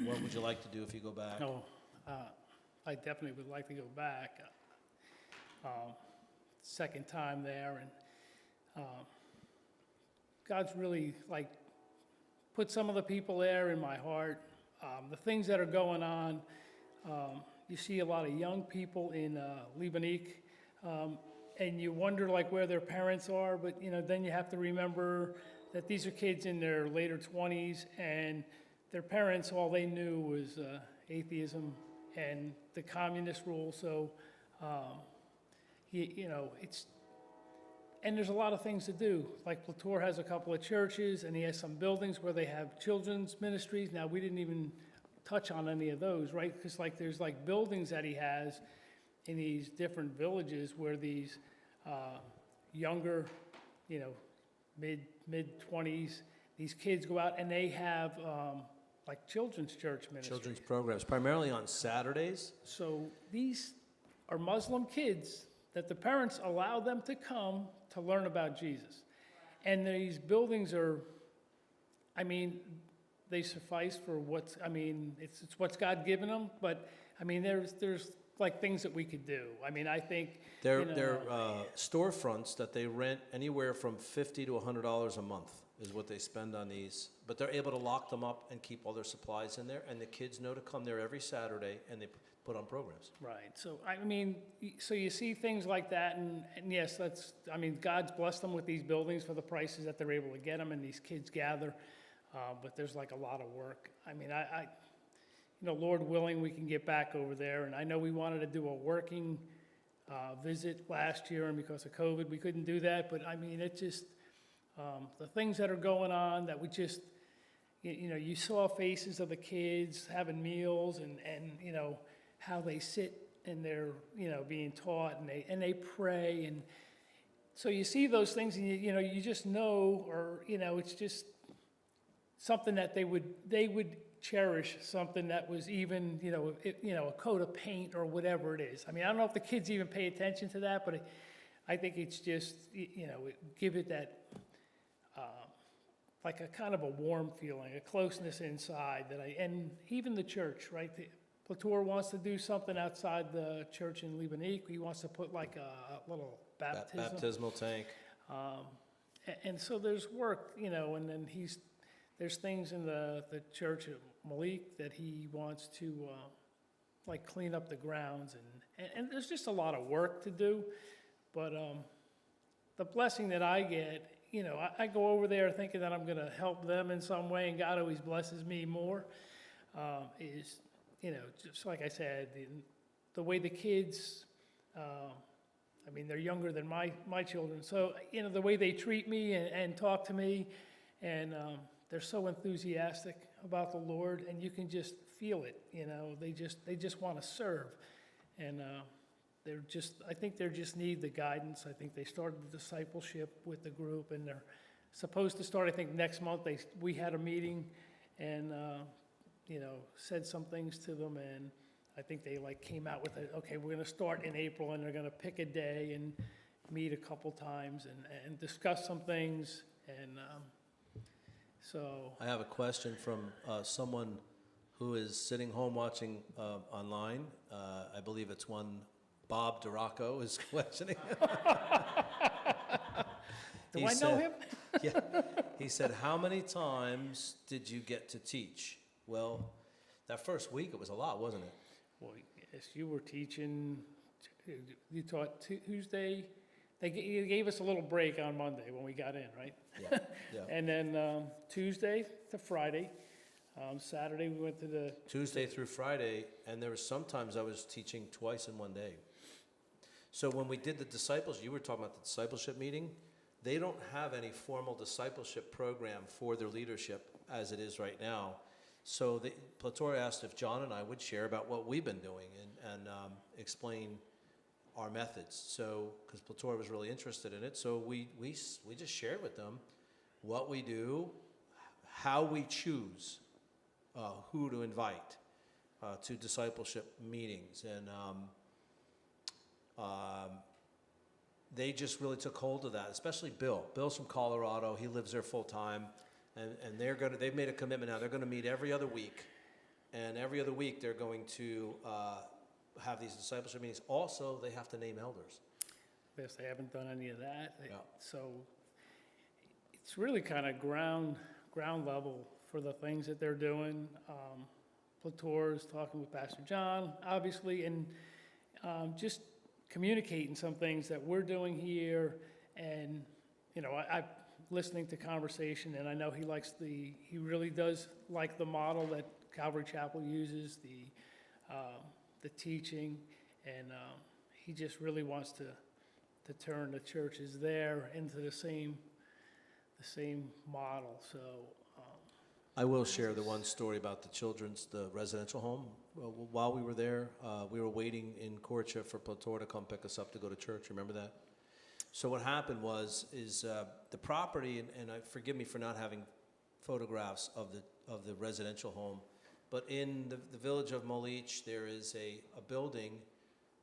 What would you like to do if you go back? No, I definitely would like to go back. second time there, and God's really like put some of the people there in my heart. The things that are going on, you see a lot of young people in Libanique, and you wonder like where their parents are, but then you have to remember that these are kids in their later 20s, and their parents, all they knew was atheism and the communist rule. So, it's, and there's a lot of things to do. Like Plator has a couple of churches, and he has some buildings where they have children's ministries. Now, we didn't even touch on any of those, right? Because like there's like buildings that he has in these different villages where these younger, mid-20s, these kids go out and they have like children's church ministries. Children's programs, primarily on Saturdays. So these are Muslim kids that the parents allow them to come to learn about Jesus. And these buildings are, they suffice for it's what's God given them, but there's like things that we could do. I think They're storefronts that they rent anywhere from $50 to $100 a month is what they spend on these. But they're able to lock them up and keep all their supplies in there, and the kids know to come there every Saturday, and they put on programs. Right. So so you see things like that, and yes, God's blessed them with these buildings for the prices that they're able to get them, and these kids gather. But there's like a lot of work. Lord willing, we can get back over there. And I know we wanted to do a working visit last year, and because of COVID, we couldn't do that. But it just, the things that are going on that we just, you saw faces of the kids having meals and how they sit and they're, being taught and they pray. And so you see those things and you just know, or, it's just something that they would cherish, something that was even, a coat of paint or whatever it is. I don't know if the kids even pay attention to that, but I think it's just, give it that, like a kind of a warm feeling, a closeness inside and even the church, right? Plator wants to do something outside the church in Libanique. He wants to put like a little Baptismal tank. And so there's work, and then there's things in the church at Malik that he wants to like clean up the grounds, and there's just a lot of work to do. But the blessing that I get, I go over there thinking that I'm going to help them in some way, and God always blesses me more, is, just like I said, the way the kids, they're younger than my children, so, the way they treat me and talk to me, and they're so enthusiastic about the Lord, and you can just feel it, they just want to serve, and I think they just need the guidance. I think they started the discipleship with the group, and they're supposed to start, I think, next month. We had a meeting and, said some things to them, and I think they came out with okay, we're going to start in April, and they're going to pick a day and meet a couple times and discuss some things, and so. I have a question from someone who is sitting home watching online. I believe it's one Bob Duraco is questioning. Do I know him? Yeah. He said, how many times did you get to teach? Well, that first week it was a lot, wasn't it? Well, yes, you were teaching. You taught Tuesday. They gave us a little break on Monday when we got in, right? Yeah. Yeah. And then Tuesday to Friday. Saturday we went to the... Tuesday through Friday, and there were sometimes I was teaching twice in one day. So when we did the discipleship, you were talking about the discipleship meeting, they don't have any formal discipleship program for their leadership as it is right now. So Plator asked if John and I would share about what we've been doing and explain our methods. So, because Plator was really interested in it, so we just shared with them what we do, how we choose who to invite to discipleship meetings, and they just really took hold of that, especially Bill. Bill's from Colorado. He lives there full time, and they've made a commitment now. They're going to meet every other week, and every other week they're going to have these discipleship meetings. Also, they have to name elders. this. They haven't done any of that. Yeah. So it's really kind of ground level for the things that they're doing. Plateau's talking with Pastor John, obviously, and just communicating some things that we're doing here. And, you know, I'm listening to conversation, and I know he really does like the model that Calvary Chapel uses, the teaching, and he just really wants to turn the churches there into the same model. So I will share the one story about the residential home. While we were there, we were waiting in Corcha for Plateau to come pick us up to go to church. Remember that? So what happened is the property, and forgive me for not having photographs of the residential home, but in the village of Molich, there is a building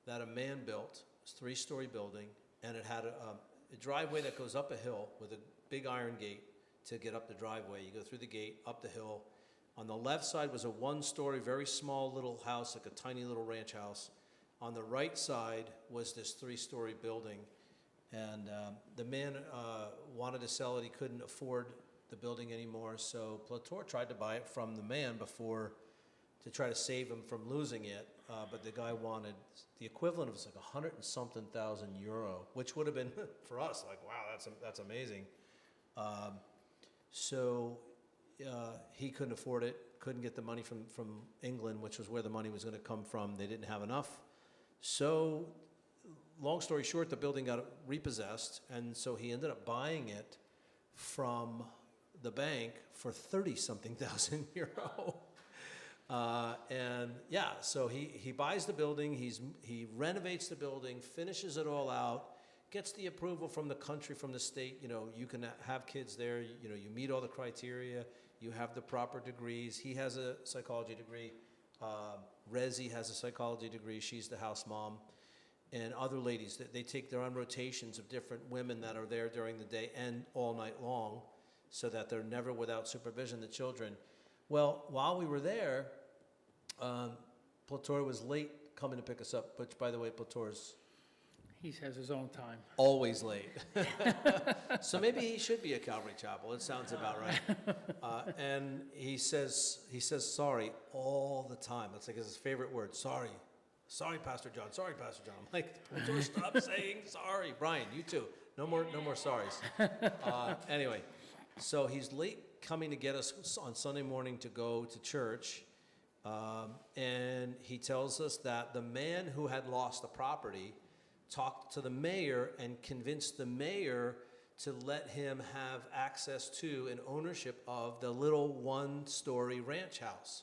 that a man built. It's a 3-story building, and it had a driveway that goes up a hill with a big iron gate to get up the driveway. You go through the gate, up the hill. On the left side was a 1-story, very small little house, like a tiny little ranch house. On the right side was this 3-story building. And the man wanted to sell it. He couldn't afford the building anymore. So Plateau tried to buy it from the man to try to save him from losing it. But the guy wanted the equivalent of like 100 and something thousand euro, which would have been for us like, wow, that's amazing. So he couldn't afford it, couldn't get the money from England, which was where the money was going to come from. They didn't have enough. So long story short, the building got repossessed, and so he ended up buying it from the bank for 30-something thousand euro. And yeah, so he buys the building, he renovates the building, finishes it all out, gets the approval from the country, from the state. You know, you can have kids there. You know, you meet all the criteria. You have the proper degrees. He has a psychology degree. Rezi has a psychology degree. She's the house mom. And other ladies, they take their own rotations of different women that are there during the day and all night long, so that they're never without supervision, the children. Well, while we were there, Plateau was late coming to pick us up, which, by the way, Plateau's he has his own time. always late. So maybe he should be at Calvary Chapel. It sounds about right. And he says sorry all the time. That's like his favorite word, sorry. Sorry, Pastor John. Sorry, Pastor John. I'm like, don't stop saying sorry. Brian, you too. No more sorries. Anyway, so he's late coming to get us on Sunday morning to go to church. And he tells us that the man who had lost the property talked to the mayor and convinced the mayor to let him have access to and ownership of the little 1-story ranch house.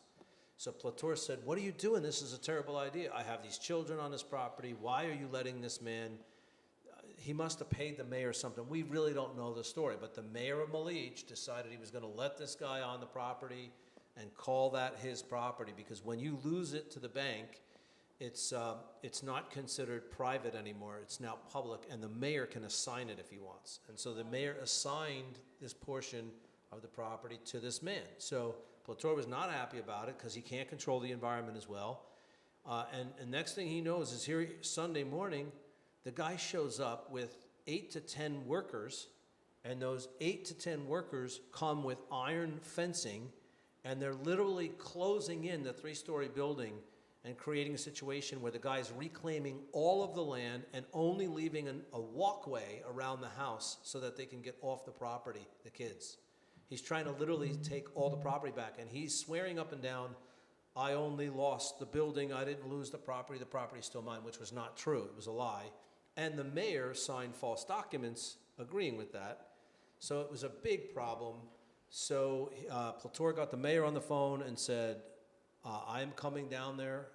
So Plateau said, what are you doing? This is a terrible idea. I have these children on this property. Why are you letting this man? He must have paid the mayor something. We really don't know the story, but the mayor of Malich decided he was going to let this guy on the property and call that his property, because when you lose it to the bank, it's not considered private anymore. It's now public, and the mayor can assign it if he wants. And so the mayor assigned this portion of the property to this man. So Plateau was not happy about it because he can't control the environment as well. And next thing he knows is here Sunday morning, the guy shows up with 8 to 10 workers, and those 8 to 10 workers come with iron fencing, and they're literally closing in the 3-story building and creating a situation where the guy's reclaiming all of the land and only leaving a walkway around the house so that they can get off the property, the kids. He's trying to literally take all the property back, and he's swearing up and down, I only lost the building, I didn't lose the property's still mine, which was not true, it was a lie. And the mayor signed false documents agreeing with that. So it was a big problem. So Plateau got the mayor on the phone and said, I'm coming down there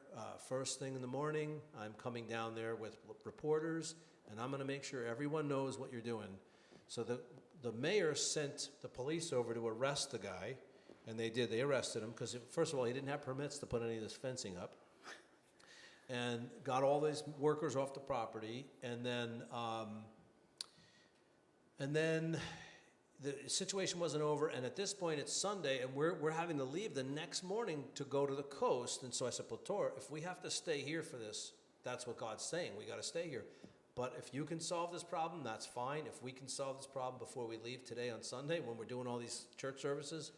first thing in the morning. I'm coming down there with reporters, and I'm going to make sure everyone knows what you're doing. So the mayor sent the police over to arrest the guy, and they did. They arrested him because, first of all, he didn't have permits to put any of this fencing up, and got all these workers off the property, and then the situation wasn't over, and at this point it's Sunday, and we're having to leave the next morning to go to the coast. And so I said, Plateau, if we have to stay here for this, that's what God's saying. We got to stay here. But if you can solve this problem, that's fine. If we can solve this problem before we leave today on Sunday, when we're doing all these church services,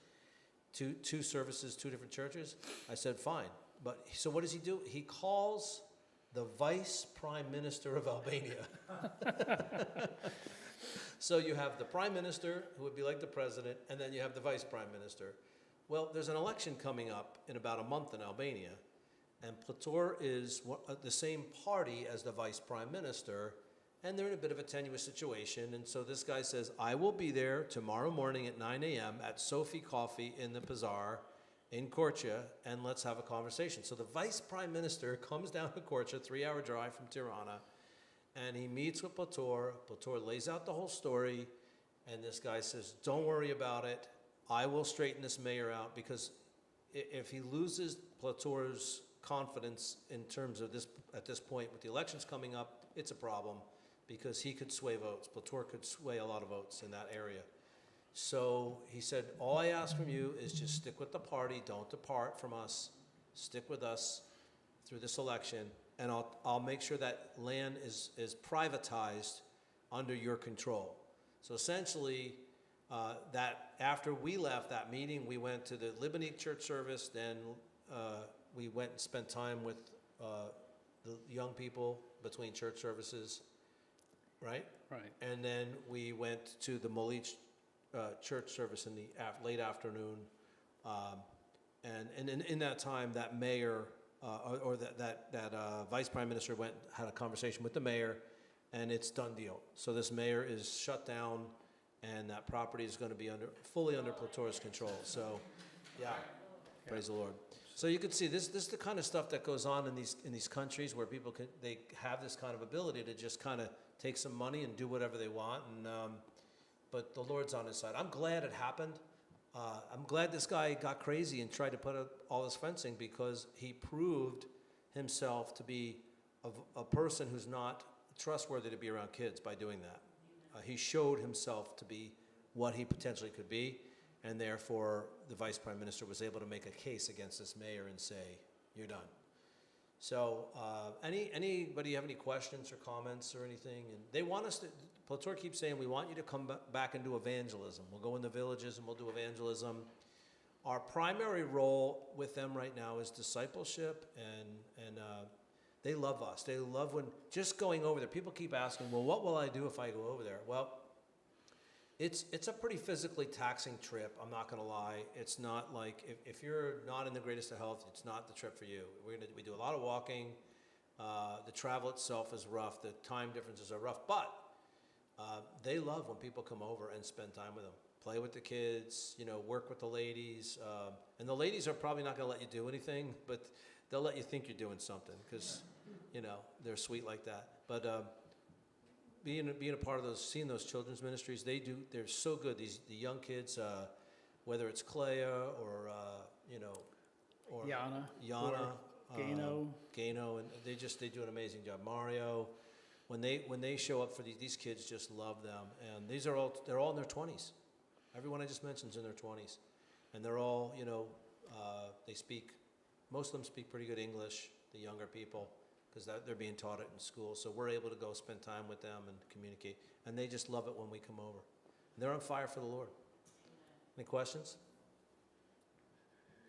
two services, two different churches, I said, fine. But so what does he do? He calls the Vice Prime Minister of Albania. So you have the Prime Minister, who would be like the President, and then you have the Vice Prime Minister. Well, there's an election coming up in about a month in Albania, and Plator is the same party as the Vice Prime Minister, and they're in a bit of a tenuous situation. And so this guy says, I will be there tomorrow morning at 9 a.m. at Sophie Coffee in the Pazar in Korça, and let's have a conversation. So the Vice Prime Minister comes down to Korça, 3-hour drive from Tirana, and he meets with Plator. Plator lays out the whole story, and this guy says, don't worry about it. I will straighten this mayor out, because if he loses Plator's confidence in terms of this, at this point with the elections coming up, it's a problem, because he could sway votes. Plator could sway a lot of votes in that area. So he said, all I ask from you is just stick with the party. Don't depart from us. Stick with us through this election, and I'll make sure that land is privatized under your control. So essentially, that after we left that meeting, we went to the Lebanese church service, then we went and spent time with the young people between church services, right? Right. And then we went to the Molich church service in the late afternoon. And in that time, that mayor, or that Vice Prime Minister went, had a conversation with the mayor, and it's done deal. So this mayor is shut down, and that property is going to be fully under Plator's control. So, yeah, praise the Lord. So you can see this is the kind of stuff that goes on in these countries where people they have this kind of ability to just kind of take some money and do whatever they want, and but the Lord's on his side. I'm glad it happened. I'm glad this guy got crazy and tried to put up all this fencing, because he proved himself to be a person who's not trustworthy to be around kids by doing that. He showed himself to be what he potentially could be, and therefore the Vice Prime Minister was able to make a case against this mayor and say, you're done. So anybody have any questions or comments or anything? And they want us to, Plator keeps saying, we want you to come back and do evangelism. We'll go in the villages and we'll do evangelism. Our primary role with them right now is discipleship, and they love us. They love when just going over there. People keep asking, well, what will I do if I go over there? Well, it's a pretty physically taxing trip, I'm not gonna lie. It's not like, if you're not in the greatest of health, it's not the trip for you. We do a lot of walking. The travel itself is rough. The time differences are rough, but they love when people come over and spend time with them. Play with the kids, work with the ladies. And the ladies are probably not gonna let you do anything, but they'll let you think you're doing something, because, they're sweet like that. But being a part of seeing those children's ministries, they're so good. The young kids, whether it's Clea or or Yana, Gano, and they do an amazing job. Mario, when they show up for these kids, just love them. And they're all in their 20s. Everyone I just mentioned is in their 20s, and they're all most of them speak pretty good English. The younger people, because they're being taught it in school. So we're able to go spend time with them and communicate. And they just love it when we come over. And they're on fire for the Lord. Any questions?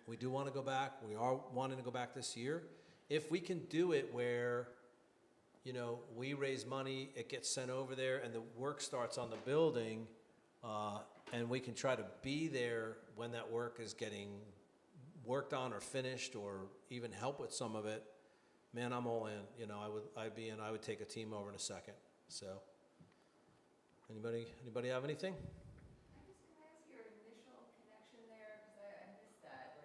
We do want to go back. We are wanting to go back this year. If we can do it where, we raise money, it gets sent over there, and the work starts on the building, and we can try to be there when that work is getting worked on or finished, or even help with some of it, man, I'm all in. I would take a team over in a second. So, anybody have anything? Can I ask your initial connection there? Because I missed that.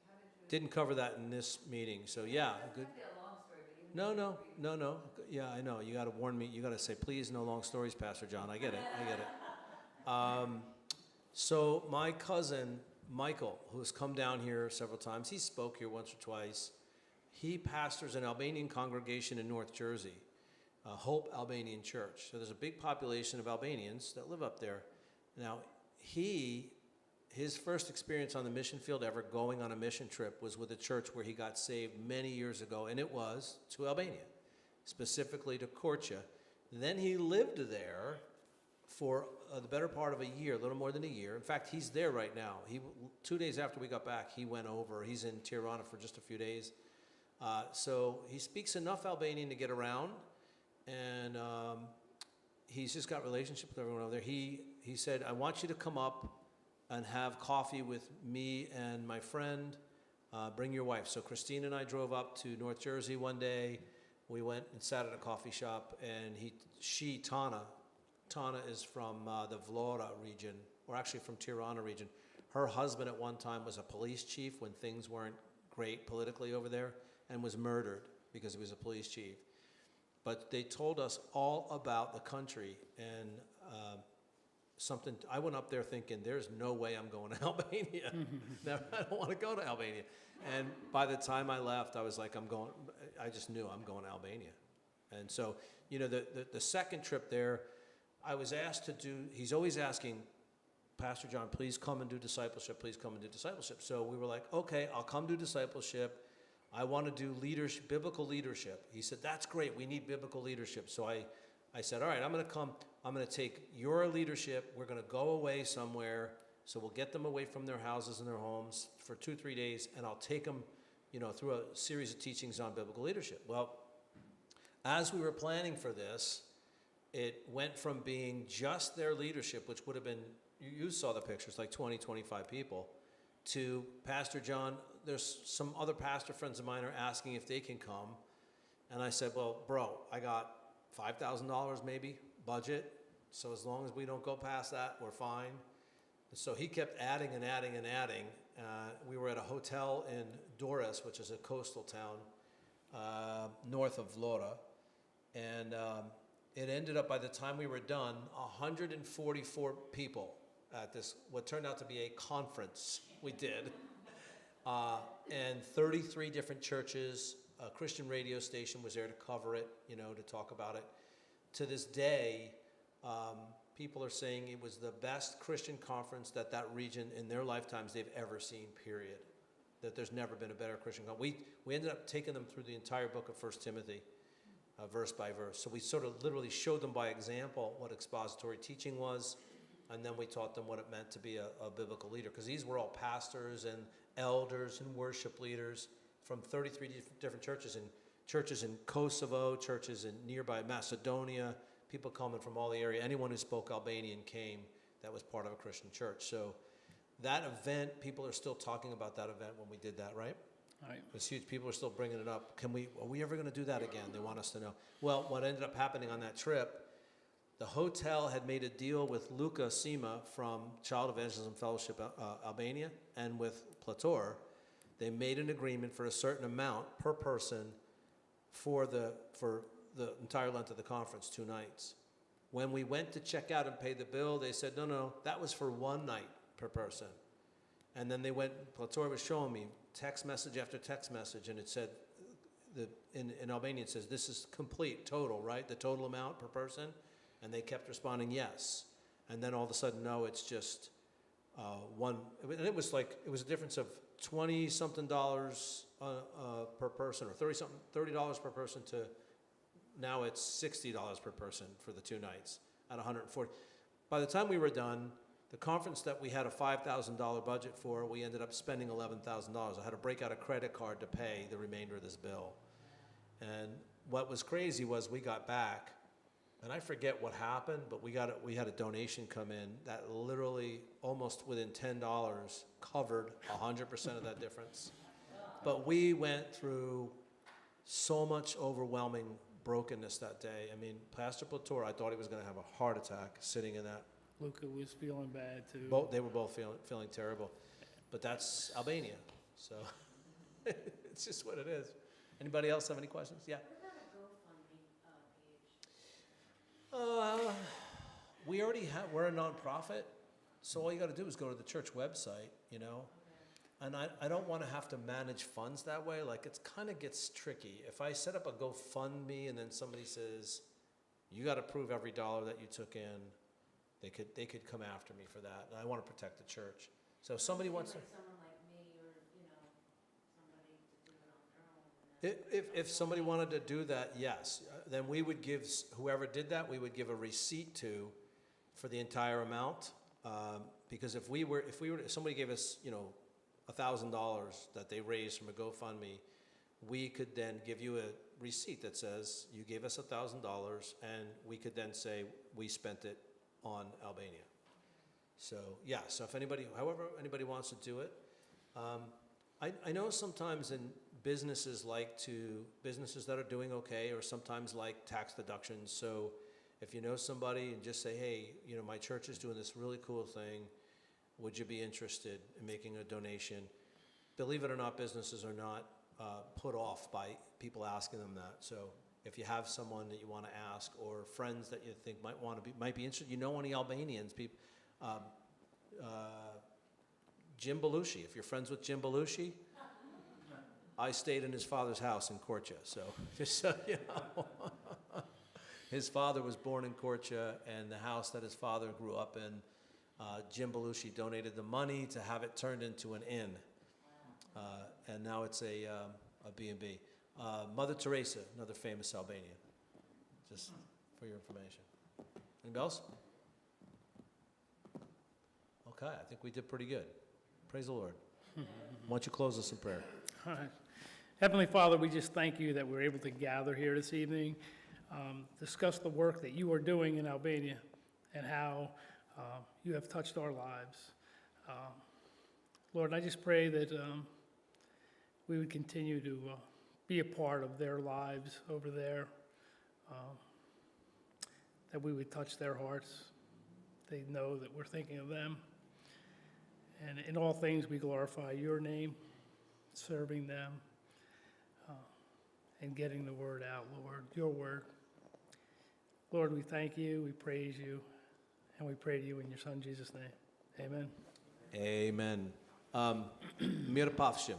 How did you? Didn't cover that in this meeting. So yeah, good. It's a long story, but you No. Yeah, I know. You got to warn me. You got to say, please, no long stories, Pastor John. I get it. So my cousin Michael, who has come down here several times, he spoke here once or twice. He pastors an Albanian congregation in North Jersey, Hope Albanian Church. So there's a big population of Albanians that live up there. Now, his first experience on the mission field ever going on a mission trip was with a church where he got saved many years ago, and it was to Albania. specifically to Korcha. Then he lived there for the better part of a year, a little more than a year. In fact, he's there right now. 2 days after we got back, he went over. He's in Tirana for just a few days. So he speaks enough Albanian to get around, and he's just got relationship with everyone over there. He said, I want you to come up and have coffee with me and my friend. Bring your wife. So Christine and I drove up to North Jersey one day. We went and sat at a coffee shop, and Tana is from the Vlora region, or actually from Tirana region. Her husband at one time was a police chief when things weren't great politically over there, and was murdered because he was a police chief. But they told us all about the country, and I went up there thinking, there's no way I'm going to Albania. I don't want to go to Albania. And by the time I left, I was like, I just knew I'm going to Albania. And so, the second trip there, I was asked to do, he's always asking, Pastor John, please come and do discipleship, please come and do discipleship. So we were like, okay, I'll come do discipleship. I want to do leadership, biblical leadership. He said, that's great, we need biblical leadership. So I said, all right, I'm going to come, I'm going to take your leadership, we're going to go away somewhere, so we'll get them away from their houses and their homes for 2-3 days, and I'll take them, through a series of teachings on biblical leadership. Well, as we were planning for this, it went from being just their leadership, which would have been, you saw the pictures, like 20, 25 people, to Pastor John, there's some other pastor friends of mine are asking if they can come. And I said, well, bro, I got $5,000 maybe budget, so as long as we don't go past that, we're fine. So he kept adding and adding and adding. We were at a hotel in Doris, which is a coastal town north of Vlora, and it ended up, by the time we were done, 144 people at this, what turned out to be a conference we did, and 33 different churches. A Christian radio station was there to cover it, to talk about it. To this day, people are saying it was the best Christian conference that region in their lifetimes they've ever seen, period. That there's never been a better Christian conference. We ended up taking them through the entire book of 1 Timothy, verse by verse. So we sort of literally showed them by example what expository teaching was, and then we taught them what it meant to be a biblical leader, because these were all pastors and elders and worship leaders from 33 different churches in Kosovo, churches in nearby Macedonia, people coming from all the area. Anyone who spoke Albanian came that was part of a Christian church. So that event, people are still talking about that event when we did that, right? Right. It's huge. People are still bringing it up. Are we ever going to do that again? They want us to know. Well, what ended up happening on that trip, the hotel had made a deal with Luka Sima from Child Evangelism Fellowship Albania and with Plator. They made an agreement for a certain amount per person for the entire length of the conference, 2 nights. When we went to check out and pay the bill, they said, no, that was for 1 night per person. And then they went, Plator was showing me text message after text message, and it said, in Albanian it says, this is complete, total, right? The total amount per person? And they kept responding, yes. And then all of a sudden, no, it's just one. And it was a difference of $20-something per person, or $30 per person, to now it's $60 per person for the 2 nights at 140. By the time we were done, the conference that we had a $5,000 budget for, we ended up spending $11,000. I had to break out a credit card to pay the remainder of this bill. And what was crazy was we got back, and I forget what happened, but we had a donation come in that literally almost within $10 covered 100% of that difference. But we went through so much overwhelming brokenness that day. I mean, Pastor Plator, I thought he was going to have a heart attack sitting in that. Luca was feeling bad too. They were both feeling terrible. But that's Albania. So it's just what it is. Anybody else have any questions? Yeah. We already have, we're a nonprofit, so all you got to do is go to the church website, And I don't want to have to manage funds that way. Like, it kind of gets tricky. If I set up a GoFundMe and then somebody says, you got to prove every dollar that you took in, they could come after me for that. And I want to protect the church. So if somebody wants to. Someone like me, or somebody to do it on their own, and then If somebody wanted to do that, yes, then we would give, whoever did that, we would give a receipt to for the entire amount. Because if somebody gave us, $1,000 that they raised from a GoFundMe, we could then give you a receipt that says you gave us $1,000, and we could then say we spent it on Albania. So yeah, so if however anybody wants to do it, I know sometimes in businesses that are doing okay, or sometimes like tax deductions. So if you know somebody and just say, hey, my church is doing this really cool thing, would you be interested in making a donation? Believe it or not, businesses are not put off by people asking them that. So if you have someone that you want to ask, or friends that you think might be interested, any Albanians, people, Jim Belushi. If you're friends with Jim Belushi, I stayed in his father's house in Korça. So just so you know, his father was born in Korça, and the house that his father grew up in, Jim Belushi donated the money to have it turned into an inn. And now it's a B&B. Mother Teresa, another famous Albanian, just for your information. Anybody else? Okay, I think we did pretty good. Praise the Lord. Why don't you close us in prayer? All right. Heavenly Father, we just thank you that we're able to gather here this evening, discuss the work that you are doing in Albania and how you have touched our lives. Lord, I just pray that we would continue to be a part of their lives over there, that we would touch their hearts. They know that we're thinking of them. And in all things, we glorify your name, serving them, and getting the word out, Lord, your word. Lord, we thank you, we praise you, and we pray to you in your Son, Jesus' name. Amen. Amen. Mirë pafshim.